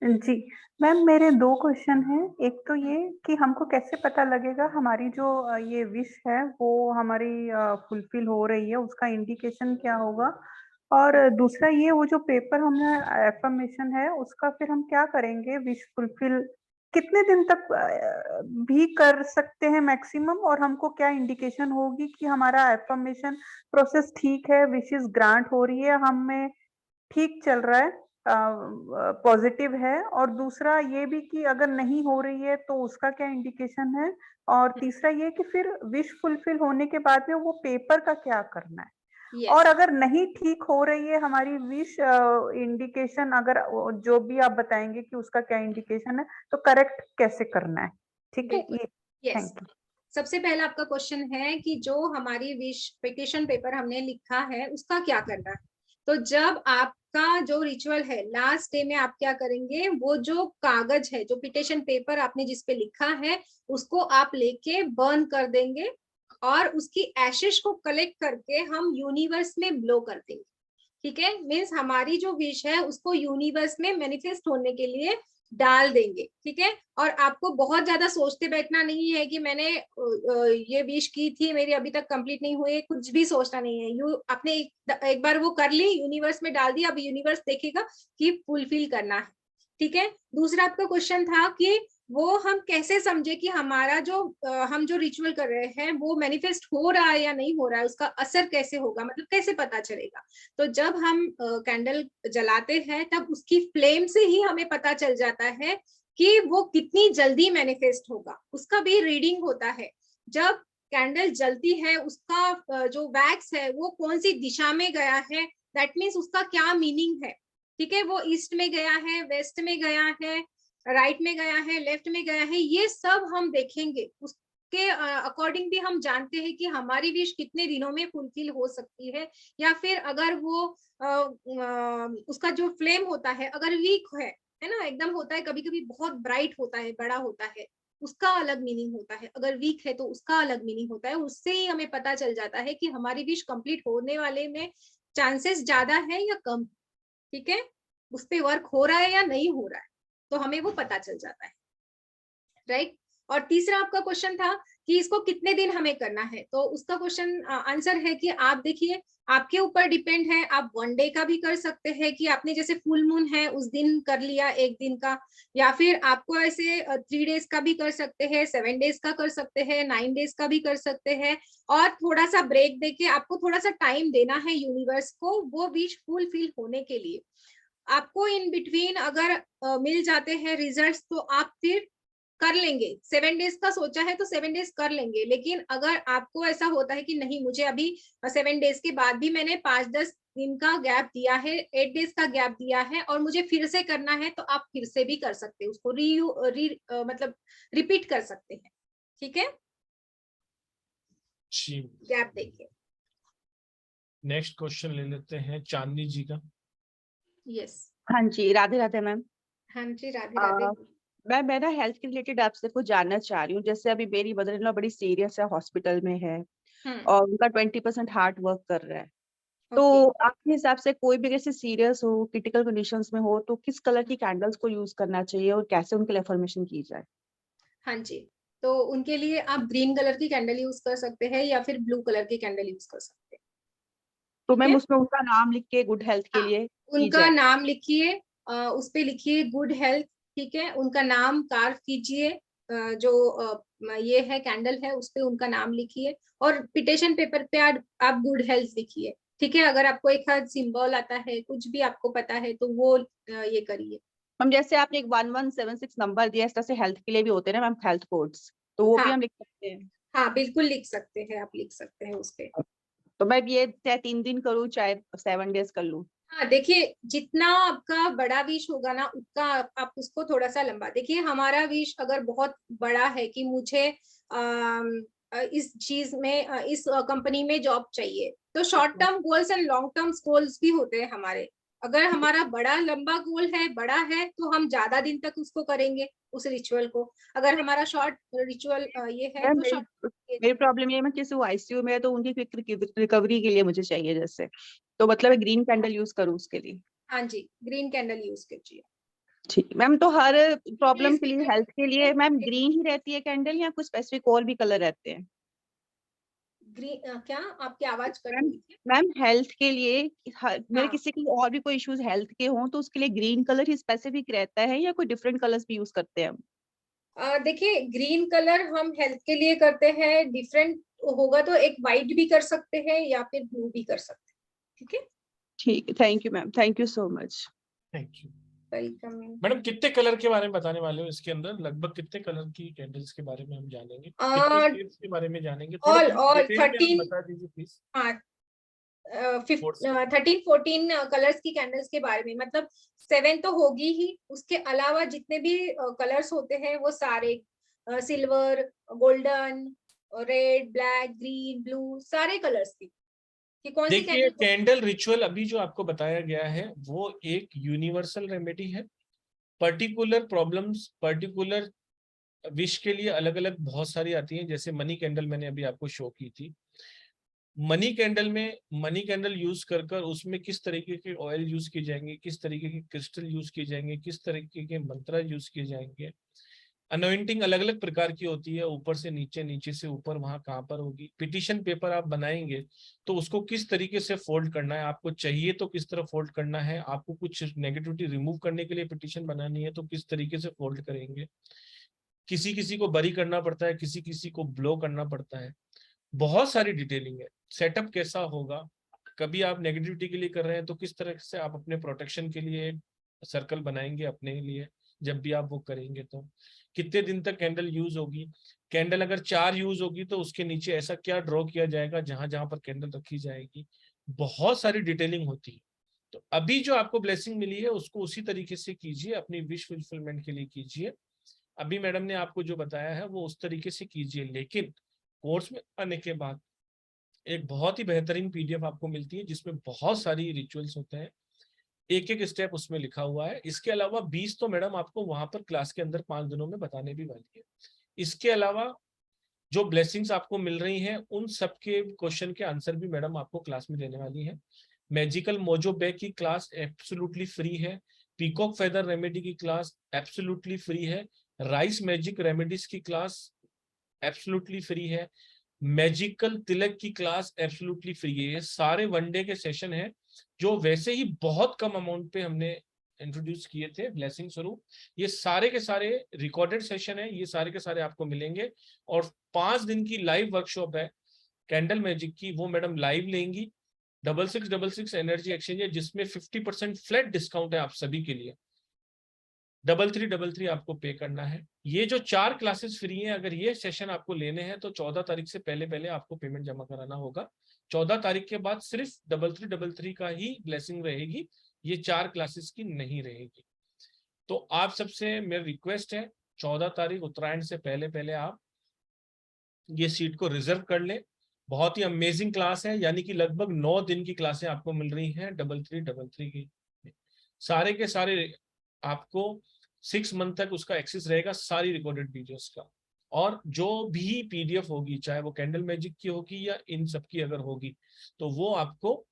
जी, मैम मेरे 2 क्वेश्चन हैं। एक तो ये कि हमको कैसे पता लगेगा हमारी जो ये विश है वो हमारी फुलफिल हो रही है, उसका इंडिकेशन क्या होगा? और दूसरा ये वो जो पेपर हमने अफ़र्मेशन है उसका फिर हम क्या करेंगे विश फुलफिल कितने दिन तक भी कर सकते हैं मैक्सिमम, और हमको क्या इंडिकेशन होगी कि हमारा अफ़र्मेशन प्रोसेस ठीक है, विशेस ग्रांट हो रही है, हमें ठीक चल रहा है, पॉजिटिव है? और दूसरा ये भी कि अगर नहीं हो रही है तो उसका क्या इंडिकेशन है? और तीसरा ये कि फिर विश फुलफिल होने के बाद में वो पेपर का क्या करना है? और अगर नहीं ठीक हो रही है हमारी विश, इंडिकेशन अगर जो भी आप बताएंगे कि उसका क्या इंडिकेशन है, तो करेक्ट कैसे करना है? ठीक है ये। Yes, thank you. सबसे पहला आपका क्वेश्चन है कि जो हमारी विश पिटिशन पेपर हमने लिखा है उसका क्या करना है। तो जब आपका जो रिचुअल है लास्ट डे में आप क्या करेंगे, वो जो कागज है, जो पिटिशन पेपर आपने जिसपे लिखा है, उसको आप लेके बर्न कर देंगे, और उसकी एशेस को कलेक्ट करके हम यूनिवर्स में ब्लो कर देंगे। ठीक है, मीन्स हमारी जो विश है उसको यूनिवर्स में मैनिफेस्ट होने के लिए डाल देंगे, ठीक है। और आपको बहुत ज्यादा सोचते बैठना नहीं है कि मैंने ये विश की थी, मेरी अभी तक कंप्लीट नहीं हुई, कुछ भी सोचना नहीं है। आपने एक बार वो कर ली, यूनिवर्स में डाल दिया, अब यूनिवर्स देखेगा कि फुलफिल करना है, ठीक है। दूसरा आपका क्वेश्चन था कि वो हम कैसे समझे कि हमारा जो हम जो रिचुअल कर रहे हैं वो मैनिफेस्ट हो रहा है या नहीं हो रहा है, उसका असर कैसे होगा, मतलब कैसे पता चलेगा। तो जब हम कैंडल जलाते हैं तब उसकी फ्लेम से ही हमें पता चल जाता है कि वो कितनी जल्दी मैनिफेस्ट होगा, उसका भी रीडिंग होता है। जब कैंडल जलती है उसका जो वैक्स है वो कौन सी दिशा में गया है, दैट मीन्स उसका क्या मीनिंग है, ठीक है। वो ईस्ट में गया है, वेस्ट में गया है, राइट में गया है, लेफ्ट में गया है, ये सब हम देखेंगे। उसके अकॉर्डिंग भी हम जानते हैं कि हमारी विश कितने दिनों में फुलफिल हो सकती है। या फिर अगर वो उसका जो फ्लेम होता है अगर वीक है ना, एकदम होता है कभी कभी बहुत ब्राइट होता है, बड़ा होता है, उसका अलग मीनिंग होता है। अगर वीक है तो उसका अलग मीनिंग होता है। उससे ही हमें पता चल जाता है कि हमारी विश कंप्लीट होने वाले में चांसेस ज्यादा है या कम, ठीक है, उस पे वर्क हो रहा है या नहीं हो रहा है, तो हमें वो पता चल जाता है, राइट। और तीसरा आपका क्वेश्चन था कि इसको कितने दिन हमें करना है, तो उसका क्वेश्चन आंसर है कि आप देखिए, आपके ऊपर डिपेंड है। आप 1 डे का भी कर सकते हैं कि आपने जैसे फुल मून है उस दिन कर लिया 1 दिन का, या फिर आपको ऐसे 3 डेज का भी कर सकते हैं, 7 डेज का कर सकते हैं, 9 डेज का भी कर सकते हैं। और थोड़ा सा ब्रेक देके आपको थोड़ा सा टाइम देना है यूनिवर्स को वो विश फुलफिल होने के लिए। आपको इन बिटवीन अगर मिल जाते हैं रिजल्ट्स तो आप फिर कर लेंगे। 7 डेज का सोचा है तो 7 डेज कर लेंगे। लेकिन अगर आपको ऐसा होता है कि नहीं, मुझे अभी 7 डेज के बाद भी मैंने 5-10 दिन का गैप दिया है, 8 डेज का गैप दिया है और मुझे फिर से करना है, तो आप फिर से भी कर सकते हैं उसको, मतलब रिपीट कर सकते हैं, ठीक है, गैप देखिए। नेक्स्ट क्वेश्चन ले लेते हैं चांदनी जी का। यस। हाँ जी, राधे राधे मैम। हाँ जी, राधे राधे। मैं ना हेल्थ के रिलेटेड आपसे कुछ जानना चाह रही हूँ। जैसे अभी मेरी मदर इन लॉ बड़ी सीरियस है, हॉस्पिटल में है और उनका 20% हार्ट वर्क कर रहा है। तो ओके। आपके हिसाब से कोई भी ऐसे सीरियस हो, क्रिटिकल कंडीशंस में हो, तो किस कलर की कैंडल्स को यूज करना चाहिए और कैसे उनके लिए अफर्मेशन की जाए? हाँ जी, तो उनके लिए आप ग्रीन कलर की कैंडल यूज कर सकते हैं या फिर ब्लू कलर की कैंडल यूज कर सकते हैं, तो ठीक मैम है। उसमें उनका नाम लिख के गुड हेल्थ के हाँ, लिए की उनका जाए। नाम लिखिए, उस पे लिखिए गुड हेल्थ, ठीक है। उनका नाम कार्व कीजिए, ये है कैंडल है उस पे उनका नाम लिखिए और पिटिशन पेपर पे आप गुड हेल्थ लिखिए, ठीक है। अगर आपको एक हाथ सिंबल आता है, कुछ भी आपको पता है तो वो ये करिए। मैम जैसे आपने एक 1176 नंबर दिया, इस तरह से हेल्थ के लिए भी होते हैं ना मैम, हेल्थ कोड्स, तो वो भी हाँ हम लिख सकते हैं? हाँ, बिल्कुल लिख सकते हैं, आप लिख सकते हैं उस पे। तो मैं ये चाहे 3 दिन करूँ चाहे 7 डेज कर लूँ? हाँ देखिए, जितना आपका बड़ा विश होगा ना उतना आप उसको थोड़ा सा लंबा देखिए। हमारा विश अगर बहुत बड़ा है कि मुझे इस चीज में इस कंपनी में जॉब चाहिए, तो short term goals and long term goals भी होते हैं हमारे। अगर हमारा बड़ा लंबा गोल है, बड़ा है, तो हम ज्यादा दिन तक उसको करेंगे उस रिचुअल को। अगर हमारा शॉर्ट रिचुअल ये है मैम तो मेरी शॉर्ट। मेरी प्रॉब्लम ये है, मैं किसी आईसीयू में है तो उनकी क्विक रिकवरी के लिए मुझे चाहिए जैसे, तो मतलब मैं ग्रीन कैंडल यूज करूँ उसके लिए? हाँ जी, ग्रीन कैंडल यूज कीजिए। ठीक मैम। तो हर प्रॉब्लम प्लीज के लिए, कीजिए। हेल्थ के लिए मैम ग्रीन ही रहती है कैंडल या कुछ स्पेसिफिक और भी कलर रहते हैं? ग्रीन क्या, आपकी आवाज कट मैम रही थी। मैम हेल्थ के लिए मेरे हाँ, किसी की और भी कोई इश्यूज हेल्थ के हों तो उसके लिए ग्रीन कलर ही स्पेसिफिक रहता है या कोई डिफरेंट कलर्स भी यूज करते हैं हम? देखिए, ग्रीन कलर हम हेल्थ के लिए करते हैं, डिफरेंट होगा तो एक वाइट भी कर सकते हैं या फिर ब्लू भी कर सकते हैं, ठीक है। ठीक है, thank you ma'am, thank you so much. Thank you. Welcome. Madam कितने कलर के बारे में बताने वाले हो इसके अंदर? लगभग कितने कलर की कैंडल्स के बारे में हम जानेंगे, कितने ऑल शेड्स के बारे में जानेंगे? थोड़ा ऑल डिटेल में आप 13, बता दीजिए प्लीज। हाँ, कोर्स 13-14 कलर्स की कैंडल्स के बारे में, मतलब 7 तो होगी ही, उसके अलावा जितने भी कलर्स होते हैं वो सारे, silver, golden, red, black, green, blue, सारे कलर्स की, कि कौन सी देखिए, कैंडल। कैंडल रिचुअल अभी जो आपको बताया गया है वो एक यूनिवर्सल रेमेडी है। पर्टिकुलर प्रॉब्लम्स, पर्टिकुलर विश के लिए अलग अलग बहुत सारी आती हैं। जैसे मनी कैंडल मैंने अभी आपको शो की थी, मनी कैंडल में मनी कैंडल यूज कर उसमें किस तरीके के ऑयल यूज किए जाएंगे, किस तरीके के क्रिस्टल यूज किए जाएंगे, किस तरीके के मंत्र यूज किए जाएंगे। अनोइंटिंग अलग अलग प्रकार की होती है, ऊपर से नीचे, नीचे से ऊपर, वहां कहाँ पर होगी। पिटिशन पेपर आप बनाएंगे तो उसको किस तरीके से फोल्ड करना है, आपको चाहिए तो किस तरह फोल्ड करना है, आपको कुछ नेगेटिविटी रिमूव करने के लिए पिटिशन बनानी है तो किस तरीके से फोल्ड करेंगे। किसी किसी को बरी करना पड़ता है, किसी किसी को ब्लो करना पड़ता है, बहुत सारी डिटेलिंग है। सेटअप कैसा होगा, कभी आप नेगेटिविटी के लिए कर रहे हैं तो किस तरह से आप अपने प्रोटेक्शन के लिए सर्कल बनाएंगे अपने लिए, जब भी आप वो करेंगे तो कितने दिन तक कैंडल यूज होगी। कैंडल अगर 4 यूज होगी तो उसके नीचे ऐसा क्या ड्रॉ किया जाएगा जहां जहां पर कैंडल रखी जाएगी, बहुत सारी डिटेलिंग होती है। तो अभी जो आपको ब्लेसिंग मिली है उसको उसी तरीके से कीजिए, अपनी विश फुलफिलमेंट के लिए कीजिए। अभी मैडम ने आपको जो बताया है वो उस तरीके से कीजिए, लेकिन कोर्स में आने के बाद एक बहुत ही बेहतरीन पीडीएफ आपको मिलती है जिसमें बहुत सारी रिचुअल्स होते हैं, एक एक स्टेप उसमें लिखा हुआ है। इसके अलावा 20 तो मैडम आपको वहां पर क्लास के अंदर 5 दिनों में बताने भी वाली है। इसके अलावा जो ब्लेसिंग्स आपको मिल रही हैं उन सबके क्वेश्चन के आंसर भी मैडम आपको क्लास में देने वाली है। मैजिकल मोजो बैग की क्लास एब्सोल्युटली फ्री है, पीकॉक फेदर रेमेडी की क्लास एब्सोल्युटली फ्री है, राइस मैजिक रेमेडीज की क्लास एब्सोल्युटली फ्री है, मैजिकल तिलक की क्लास एब्सोल्युटली फ्री है। ये सारे वनडे के सेशन हैं जो वैसे ही बहुत कम अमाउंट पे हमने इंट्रोड्यूस किए थे ब्लेसिंग स्वरूप। ये सारे के सारे रिकॉर्डेड सेशन है, ये सारे के सारे आपको मिलेंगे। और 5 दिन की लाइव वर्कशॉप है कैंडल मैजिक की, वो मैडम लाइव लेंगी। 6666 एनर्जी एक्सचेंज है जिसमें 50% फ्लैट डिस्काउंट है आप सभी के लिए। 3333 आपको पे करना है। ये जो 4 क्लासेस फ्री हैं, अगर ये सेशन आपको लेने हैं तो 14 तारीख से पहले पहले आपको पेमेंट जमा कराना होगा। 14 तारीख के बाद सिर्फ 3333 का ही ब्लेसिंग रहेगी, ये 4 क्लासेस की नहीं रहेगी। तो आप सबसे मेरी रिक्वेस्ट है 14 तारीख उत्तरायण से पहले पहले आप ये सीट को रिजर्व कर ले। बहुत ही अमेजिंग क्लास है, यानी कि लगभग 9 दिन की क्लासें आपको मिल रही हैं 3333 की। सारे के सारे आपको 6 मंथ तक उसका एक्सेस रहेगा सारी रिकॉर्डेड वीडियोस का। और जो भी पीडीएफ होगी, चाहे वो कैंडल मैजिक की होगी या इन सब की अगर होगी, तो वो आपको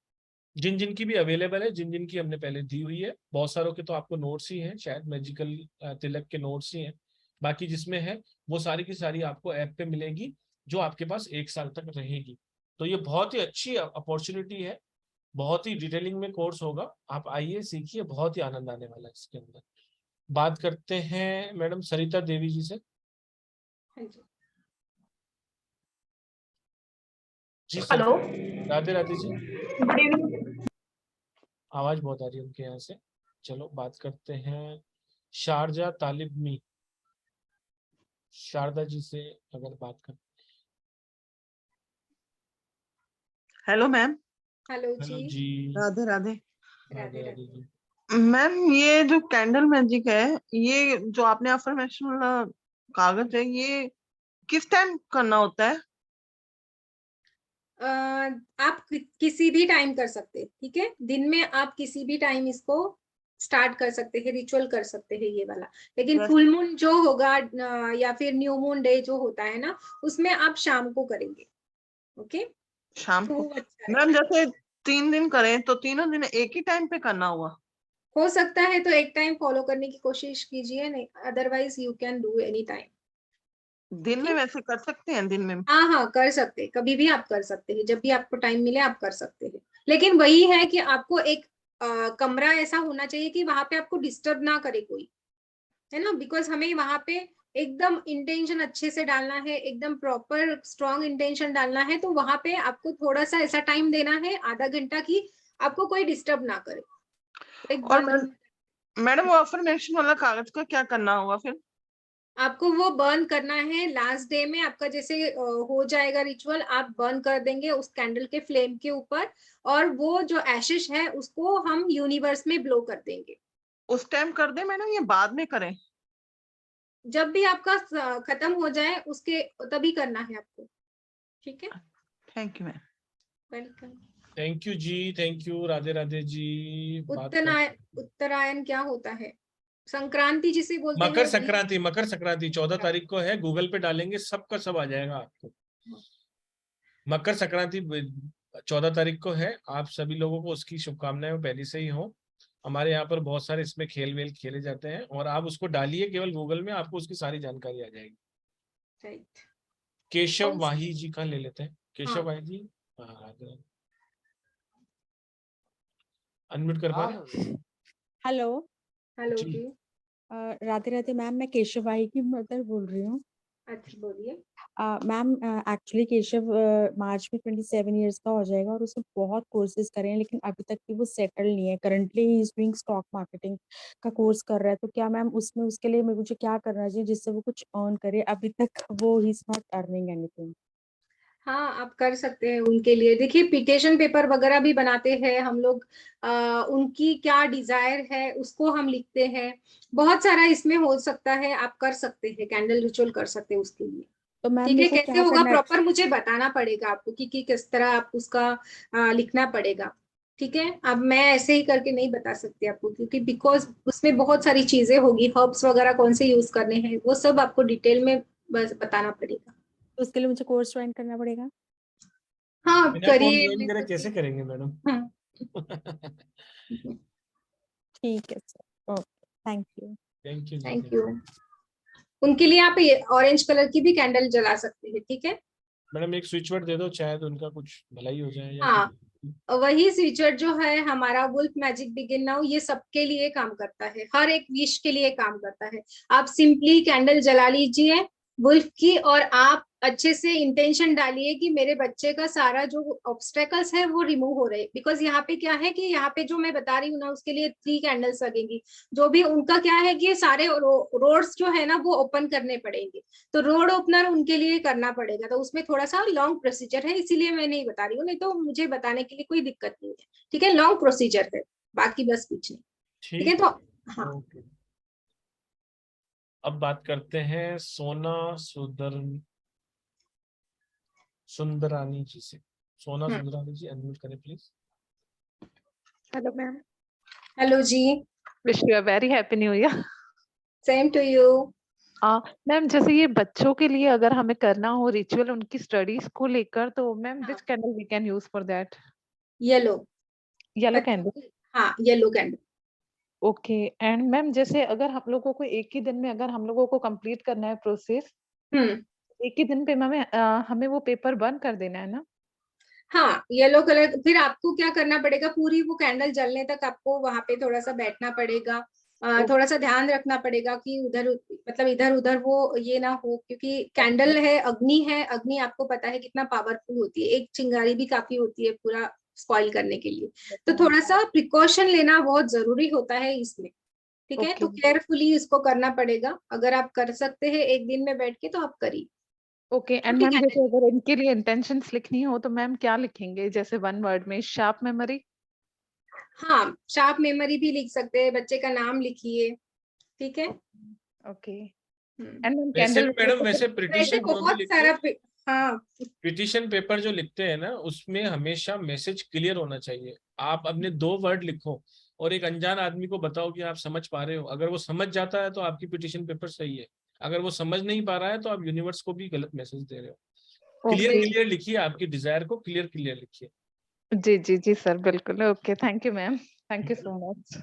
जिन जिन की भी अवेलेबल है, जिन जिन की हमने पहले दी हुई है, बहुत सारों के तो आपको नोट्स ही हैं, शायद मैजिकल तिलक के नोट्स ही हैं, बाकी जिसमें है वो सारी की सारी आपको ऐप पे मिलेगी जो आपके पास 1 साल तक रहेगी। तो ये बहुत ही अच्छी अपॉर्चुनिटी है, बहुत ही डिटेलिंग में कोर्स होगा, आप आइए सीखिए, बहुत ही आनंद आने वाला है इसके अंदर। बात करते हैं मैडम सरिता देवी जी से। जी hello, Radhe Radhe ji. Good evening. आवाज बहुत आ रही है उनके यहाँ से। चलो बात करते हैं शारजा तालिबमी, शारदा जी से अगर बात कर। Hello ma'am. हेलो हेलो जी। जी। राधे राधे। राधे राधे जी। मैम ये जो कैंडल मैजिक है, ये जो आपने अफर्मेशन वाला कागज है, ये किस टाइम करना होता है? आप किसी भी टाइम कर सकते हैं, ठीक है। दिन में आप किसी भी टाइम इसको स्टार्ट कर सकते हैं, रिचुअल कर सकते हैं ये वाला। लेकिन फुल मून जो होगा या फिर न्यू मून डे जो होता है ना, उसमें आप शाम को करेंगे। ओके, शाम तो को। अच्छा मैम जैसे 3 दिन करें तो तीनों दिन एक ही टाइम पे करना हुआ? हो सकता है तो एक टाइम फॉलो करने की कोशिश कीजिए, नहीं otherwise you can do any time. दिन में वैसे कर सकते हैं? दिन में हाँ हाँ कर सकते हैं, कभी भी आप कर सकते हैं, जब भी आपको टाइम मिले आप कर सकते हैं। लेकिन वही है कि आपको एक कमरा ऐसा होना चाहिए कि वहां पे आपको डिस्टर्ब ना करे कोई, है ना। बिकॉज हमें वहां पे एकदम इंटेंशन अच्छे से डालना है, एकदम प्रॉपर स्ट्रॉन्ग इंटेंशन डालना है, तो वहां पे आपको थोड़ा सा ऐसा टाइम देना है, आधा घंटा की, आपको कोई डिस्टर्ब ना करे। और मैडम वो अफर्मेशन वाला कागज का क्या करना होगा फिर? आपको वो बर्न करना है लास्ट डे में। आपका जैसे हो जाएगा रिचुअल, आप बर्न कर देंगे उस कैंडल के फ्लेम के ऊपर, और वो जो एशेस है उसको हम यूनिवर्स में ब्लो कर देंगे। उस टाइम कर दे मैडम, ये बाद में करें? जब भी आपका खत्म हो जाए उसके तभी करना है आपको, ठीक है। Thank you ma'am. Welcome. Thank you ji, thank you, Radhe Radhe ji. Uttarayan क्या होता है? संक्रांति जिसे बोलते हैं। मकर संक्रांति, मकर संक्रांति 14 तारीख को है, गूगल पे डालेंगे सबका सब आ जाएगा आपको। मकर संक्रांति 14 तारीख को है। आप सभी लोगों को उसकी शुभकामनाएं पहले से ही हो। हमारे यहाँ पर बहुत सारे इसमें खेल वेल खेले जाते हैं और आप उसको डालिए केवल गूगल में, आपको उसकी सारी जानकारी आ जाएगी। राइट। केशव वाही जी का ले लेते हैं। केशव वाही जी अनम्यूट कर पा रहे? हेलो हेलो जी। जी। राधे राधे मैम, मैं केशव भाई की मदर बोल रही हूँ। अच्छा बोलिए। मैम एक्चुअली केशव मार्च में 27 इयर्स का हो जाएगा और उसने बहुत कोर्सेज करे हैं, लेकिन अभी तक भी वो सेटल नहीं है। Currently he is doing stock marketing का कोर्स कर रहा है। तो क्या मैम उसमें उसके लिए मुझे क्या करना चाहिए जिससे वो कुछ अर्न करे? अभी तक वो he is not earning anything. हाँ, आप कर सकते हैं उनके लिए। देखिए, पिटिशन पेपर वगैरह भी बनाते हैं हम लोग। उनकी क्या डिजायर है उसको हम लिखते हैं। बहुत सारा इसमें हो सकता है, आप कर सकते हैं, कैंडल रिचुअल कर सकते हैं उसके लिए। तो मैम ठीक है, मेरे को कैसे क्या होगा करना है? प्रॉपर मुझे बताना पड़ेगा आपको कि किस तरह आप उसका लिखना पड़ेगा। ठीक है, अब मैं ऐसे ही करके नहीं बता सकती आपको, क्योंकि बिकॉज उसमें बहुत सारी चीजें होगी, हर्ब्स वगैरह कौन से यूज करने हैं वो सब आपको डिटेल में बस बताना पड़ेगा। तो उसके लिए मुझे कोर्स ज्वाइन करना पड़ेगा? हाँ, आप बिना कोर्स करिए। ज्वाइन करे कैसे करेंगे मैडम? हाँ। ठीक है sir, okay, thank you. Thank you ji. Thank you. उनके लिए आप ये ऑरेंज कलर की भी कैंडल जला सकते हैं। ठीक है। मैडम एक स्विच वर्ड दे दो, शायद उनका कुछ भलाई हो जाए या हाँ, कुछ। वही स्विचर जो है हमारा वुल्फ मैजिक बिगिन नाउ, ये सबके लिए काम करता है, हर एक विश के लिए काम करता है। आप सिंपली कैंडल जला लीजिए वुल्फ की, और आप अच्छे से इंटेंशन डालिए कि मेरे बच्चे का सारा जो ऑब्स्टेकल्स है वो रिमूव हो रहे। बिकॉज यहाँ पे क्या है कि यहाँ पे जो मैं बता रही हूँ ना, उसके लिए 3 कैंडल्स लगेंगी। जो भी उनका क्या है कि सारे रोड्स जो है ना वो ओपन करने पड़ेंगे, तो रोड ओपनर उनके लिए करना पड़ेगा। तो उसमें थोड़ा सा लॉन्ग प्रोसीजर है, इसीलिए मैं नहीं बता रही हूँ, नहीं तो मुझे बताने के लिए कोई दिक्कत नहीं है। ठीक है, लॉन्ग प्रोसीजर है, बाकी बस कुछ नहीं। ठीक है, ठीक। तो हाँ। ओके, अब बात करते हैं सोना सुंदरानी जी से। सोना सुंदरानी जी अनम्यूट करें please. Hello ma'am, hello ji. Wish you a very happy new year. Same to you. Ma'am जैसे ये बच्चों के लिए अगर हमें करना हो रिचुअल उनकी स्टडीज को लेकर, तो ma'am which candle we can use for that? Yellow. Yellow candle. हाँ, yellow candle. Okay. And ma'am जैसे अगर हम लोगों को एक ही दिन में अगर हम लोगों को कंप्लीट करना है प्रोसेस, एक ही दिन पे मैम हमें वो पेपर बर्न कर देना है ना? हाँ, येलो कलर। फिर आपको क्या करना पड़ेगा, पूरी वो कैंडल जलने तक आपको वहां पे थोड़ा सा बैठना पड़ेगा। थोड़ा सा ध्यान रखना पड़ेगा कि उधर मतलब इधर उधर वो ये ना हो, क्योंकि कैंडल है, अग्नि है। अग्नि आपको पता है कितना पावरफुल होती है, एक चिंगारी भी काफी होती है पूरा स्पॉइल करने के लिए। तो थोड़ा सा प्रिकॉशन लेना बहुत जरूरी होता है इसमें। ठीक है, तो केयरफुली इसको करना पड़ेगा। अगर आप कर सकते हैं एक दिन में बैठ के तो आप करिए। ओके। एंड मैम जैसे अगर इनके लिए इंटेंशंस लिखनी हो तो मैम क्या लिखेंगे? जैसे 1 वर्ड में शार्प मेमोरी? हाँ, शार्प मेमोरी भी लिख सकते हैं, बच्चे का नाम लिखिए। ठीक है। ओके। हम्म। एंड मैम वैसे भी कैंडल मैडम, वैसे वैसे पिटीशन जो भी बहुत लिखते सारा हैं, हाँ, पिटीशन पेपर जो लिखते हैं ना, उसमें हमेशा मैसेज क्लियर होना चाहिए। आप अपने 2 वर्ड लिखो और एक अनजान आदमी को बताओ कि आप समझ पा रहे हो। अगर वो समझ जाता है तो आपकी पिटीशन पेपर सही है। अगर वो समझ नहीं पा रहा है तो आप यूनिवर्स को भी गलत मैसेज दे रहे हो। क्लियर क्लियर लिखिए, आपकी डिजायर को क्लियर क्लियर लिखिए। जी जी जी सर, बिल्कुल। Okay, thank you ma'am, thank you so much.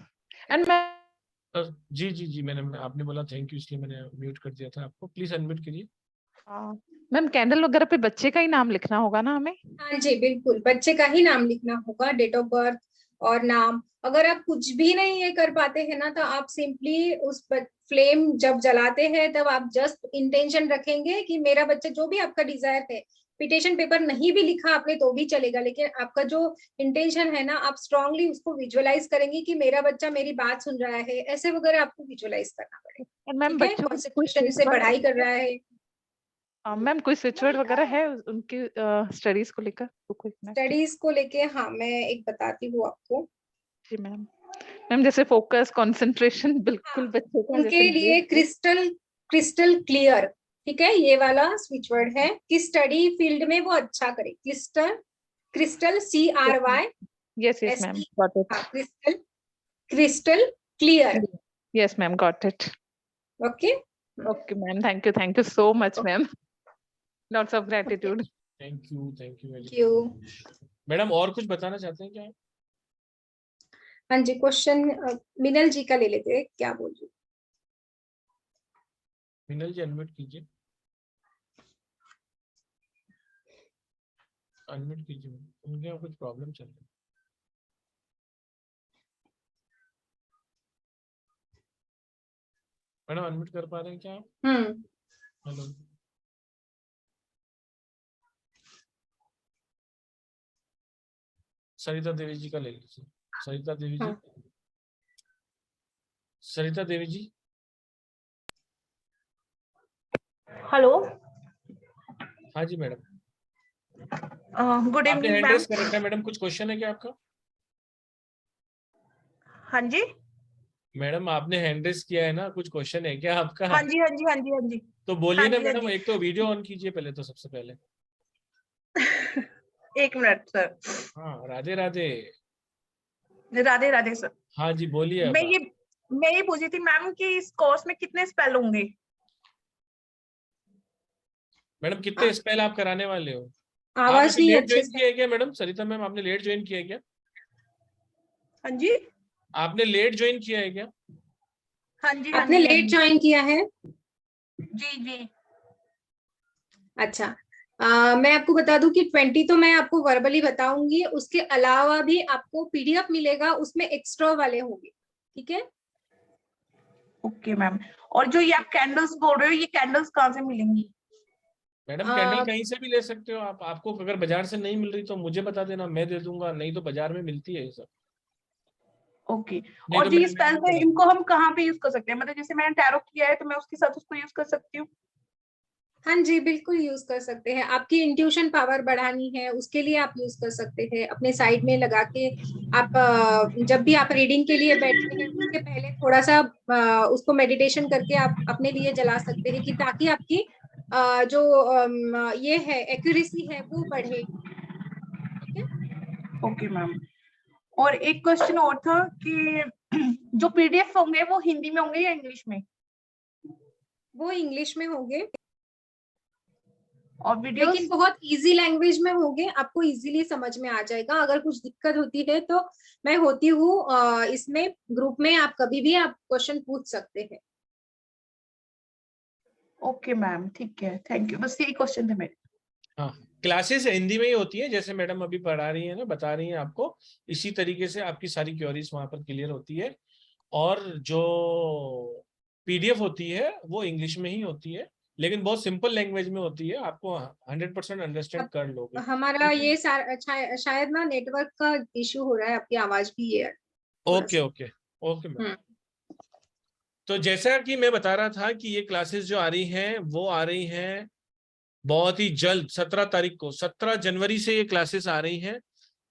And ma'am जी जी जी, मैंने आपने बोला थैंक यू, इसलिए मैंने म्यूट कर दिया था आपको। प्लीज अनम्यूट करिए। मैम कैंडल वगैरह पे बच्चे का ही नाम लिखना होगा ना हमें? हाँ जी, बिल्कुल बच्चे का ही नाम लिखना होगा, डेट ऑफ बर्थ और नाम। अगर आप कुछ भी नहीं ये कर पाते हैं ना, तो आप सिंपली उस फ्लेम जब जलाते हैं तब आप जस्ट इंटेंशन रखेंगे कि मेरा बच्चा, जो भी आपका डिजायर है। पिटिशन पेपर नहीं भी लिखा आपने तो भी चलेगा, लेकिन आपका जो इंटेंशन है ना, आप स्ट्रांगली उसको विजुअलाइज करेंगे कि मेरा बच्चा मेरी बात सुन रहा है, ऐसे वगैरह आपको विजुअलाइज करना पड़ेगा। मैम ठीक है, बच्चों को कोई कॉन्सेंट्रेशन से पढ़ाई कर रहा है। मैम कोई स्विच वर्ड वगैरह है उनकी स्टडीज को लेकर? स्टडीज को लेके हाँ, मैं एक बताती हूँ आपको। जी मैम। मैम जैसे फोकस, कंसंट्रेशन बिल्कुल बच्चे का उनके जैसे लिए क्रिस्टल क्रिस्टल क्लियर। ठीक है, ये वाला स्विच वर्ड है कि स्टडी फील्ड में वो अच्छा करे। Crystal crystal CRY yes yes ma'am, got it. Crystal crystal clear. Yes ma'am, got it. Okay okay ma'am, thank you so much ma'am, lots of gratitude. Thank you thank you. Madam. और कुछ बताना चाहते हैं क्या? हाँ जी, question मिनल जी का ले लेते हैं, क्या बोल रही? मिनल जी अनम्यूट कीजिए, अनम्यूट कीजिए। उनके यहाँ कुछ प्रॉब्लम चल रही है। मैडम अनम्यूट कर पा रहे हैं क्या आप? हेलो। सरिता देवी जी का ले लीजिए। सरिता देवी जी, सरिता देवी जी। हेलो। हाँ जी मैडम। गुड आपने इवनिंग हैंड मैम। रेस कर रखा है मैडम, कुछ क्वेश्चन है क्या आपका? हाँ जी, मैडम आपने हैंड रेस किया है ना, कुछ क्वेश्चन है क्या आपका? हाँ जी, हाँ जी, हाँ जी, हाँ जी। तो बोलिए हाँ ना जी, हाँ मैडम, जी। एक तो वीडियो ऑन कीजिए पहले, तो सबसे पहले। 1 मिनट सर। हाँ, राधे राधे। राधे राधे सर। हाँ जी बोलिए अब मैं आप। ये मैं ये पूछी थी मैम कि इस कोर्स में कितने स्पेल होंगे? मैडम कितने स्पेल आप कराने वाले हो? आप आवाज अभी नहीं लेट अच्छे ज्वाइन से। किया है क्या मैडम? सरिता मैम आपने लेट ज्वाइन किया है क्या? हाँ जी, आपने लेट ज्वाइन किया है क्या? हाँ जी, हाँ आपने जी, हाँ लेट जी। ज्वाइन किया है? जी जी। अच्छा। मैं आपको बता दूं कि 20 तो मैं आपको वर्बली बताऊंगी, उसके अलावा भी आपको पीडीएफ मिलेगा, उसमें एक्स्ट्रा वाले होंगे, ठीक है? Okay ma'am. और जो ये आप कैंडल्स बोल रहे हो, ये कैंडल्स कहाँ से मिलेंगी? मैडम कैंडल कहीं से भी ले सकते हो आप। आपको अगर बाजार से नहीं मिल रही तो मुझे बता देना, मैं दे दूंगा, नहीं तो बाजार में मिलती है ये सब। ओके। नहीं और तो जो मैं ये स्पेल्स है, आपको इनको हम कहाँ पे यूज कर सकते हैं? मतलब जैसे मैंने टैरो किया है तो मैं उसके साथ उसको यूज कर सकती हूँ? हाँ जी, बिल्कुल यूज कर सकते हैं। आपकी इंट्यूशन पावर बढ़ानी है, उसके लिए आप यूज कर सकते हैं। अपने साइड में लगा के आप जब भी आप रीडिंग के लिए बैठे हैं उसके पहले थोड़ा सा उसको मेडिटेशन करके आप अपने लिए जला सकते हैं, कि ताकि आपकी जो ये है एक्यूरेसी है वो बढ़े, ठीक है? Okay ma'am. और एक क्वेश्चन और था कि जो पीडीएफ होंगे वो हिंदी में होंगे या इंग्लिश में? वो इंग्लिश में होंगे, और वीडियोस? लेकिन बहुत इजी लैंग्वेज में होंगे, आपको इजीली समझ में आ जाएगा। अगर कुछ दिक्कत होती है तो मैं होती हूँ इसमें ग्रुप में, आप कभी भी आप क्वेश्चन पूछ सकते हैं। ओके मैम, ठीक है, थैंक यू। बस यही क्वेश्चन थे मेरे। हाँ, क्लासेस हिंदी में ही होती है, जैसे मैडम अभी पढ़ा रही है ना, बता रही हैं आपको, इसी तरीके से आपकी सारी क्वेरीज वहां पर क्लियर होती है। और जो पीडीएफ होती है वो इंग्लिश में ही होती है, लेकिन बहुत सिंपल लैंग्वेज में होती है, आपको 100% अंडरस्टैंड कर लोगे। हमारा ये शायद ना नेटवर्क का इशू हो रहा है, आपकी आवाज भी है थोड़ा ओके सा। Okay okay ma'am. तो जैसा कि मैं बता रहा था कि ये क्लासेस जो आ रही हैं वो आ रही हैं बहुत ही जल्द, 17 तारीख को, 17 जनवरी से ये क्लासेस आ रही हैं।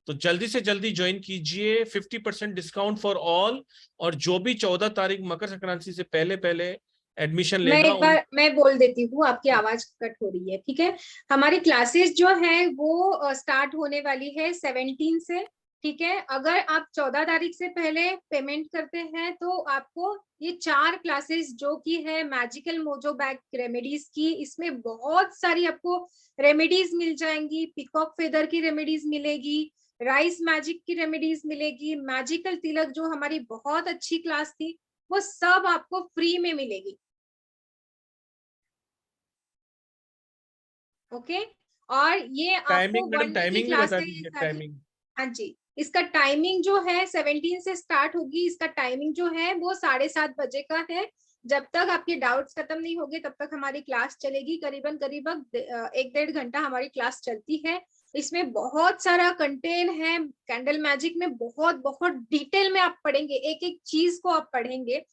तो जल्दी से जल्दी ज्वाइन कीजिए, 50% डिस्काउंट फॉर ऑल। और जो भी 14 तारीख मकर संक्रांति से पहले पहले एडमिशन मैं लेगा एक बार मैं बोल देती हूँ, आपकी आवाज कट हो रही है, ठीक है? हमारी क्लासेस जो है वो स्टार्ट होने वाली है 17 से, ठीक है? अगर आप 14 तारीख से पहले पेमेंट करते हैं तो आपको ये 4 क्लासेस जो कि है मैजिकल मोजो बैग रेमेडीज की, इसमें बहुत सारी आपको रेमेडीज मिल जाएंगी। पिकॉक फेदर की रेमेडीज मिलेगी, राइस मैजिक की रेमेडीज मिलेगी, मैजिकल तिलक जो हमारी बहुत अच्छी क्लास थी वो सब आपको फ्री में मिलेगी, ओके? और ये आपको टाइमिंग, मैडम 1 डे की टाइमिंग भी क्लास बता है ये दीजिए, सारी। टाइमिंग। हाँ जी, इसका टाइमिंग जो है 17 से स्टार्ट होगी। इसका टाइमिंग जो है वो 7:30 बजे का है। जब तक आपके डाउट्स खत्म नहीं होंगे तब तक हमारी क्लास चलेगी। करीबन 1-1.5 घंटा हमारी क्लास चलती है। इसमें बहुत सारा कंटेंट है। कैंडल मैजिक में बहुत बहुत डिटेल में आप पढ़ेंगे, एक एक चीज को आप पढ़ेंगे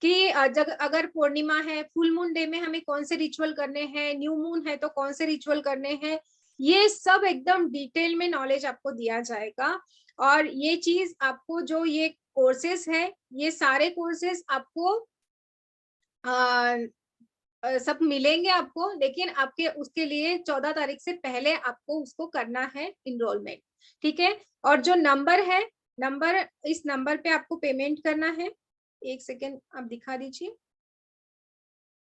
कि अगर पूर्णिमा है, फुल मून डे में हमें कौन से रिचुअल करने हैं, न्यू मून है तो कौन से रिचुअल करने हैं, ये सब एकदम डिटेल में नॉलेज आपको दिया जाएगा। और ये चीज आपको, जो ये कोर्सेस है, ये सारे कोर्सेस आपको सब मिलेंगे आपको, लेकिन आपके उसके लिए 14 तारीख से पहले आपको उसको करना है इनरोलमेंट, ठीक है? और जो नंबर है, इस नंबर पे आपको पेमेंट करना है। 1 सेकेंड आप दिखा दीजिए।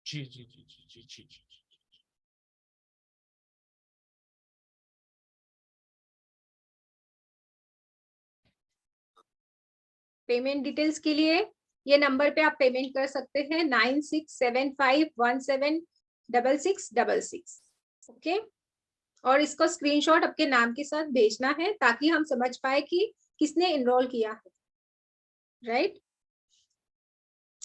जी जी जी जी जी जी जी। पेमेंट डिटेल्स के लिए ये नंबर पे आप पेमेंट कर सकते हैं 9675176666। ओके, और इसको स्क्रीनशॉट आपके नाम के साथ भेजना है ताकि हम समझ पाए कि किसने इनरोल किया है, राइट।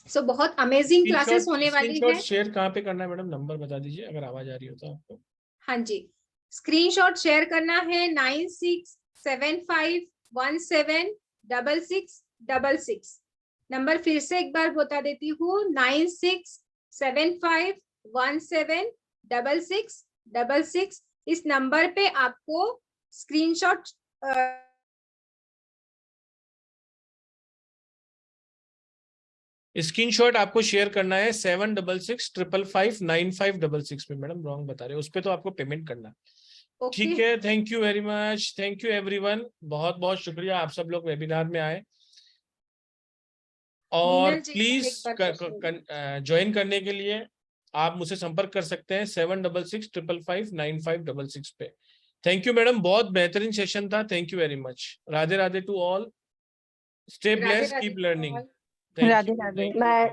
सो बहुत अमेजिंग क्लासेस होने वाली है। शेयर कहाँ पे करना है मैडम, नंबर बता दीजिए अगर आवाज आ रही हो तो आपको। हाँ जी, स्क्रीनशॉट शेयर करना है 9675176666। नंबर फिर से एक बार बता देती हूँ, 9675176666। इस नंबर पे आपको स्क्रीनशॉट स्क्रीनशॉट आपको शेयर करना है 7665559566 पे। मैडम रॉन्ग बता रहे हो, उस पे तो आपको पेमेंट करना है। ठीक है, thank you very much, thank you everyone, बहुत बहुत शुक्रिया आप सब लोग वेबिनार में आए। और प्लीज ज्वाइन करने के लिए आप मुझसे संपर्क कर सकते हैं 7665559566 पे। थैंक यू मैडम, बहुत बेहतरीन सेशन था, thank you very much. Radhe Radhe to all, stay blessed, keep learning. Radhe Radhe. मैं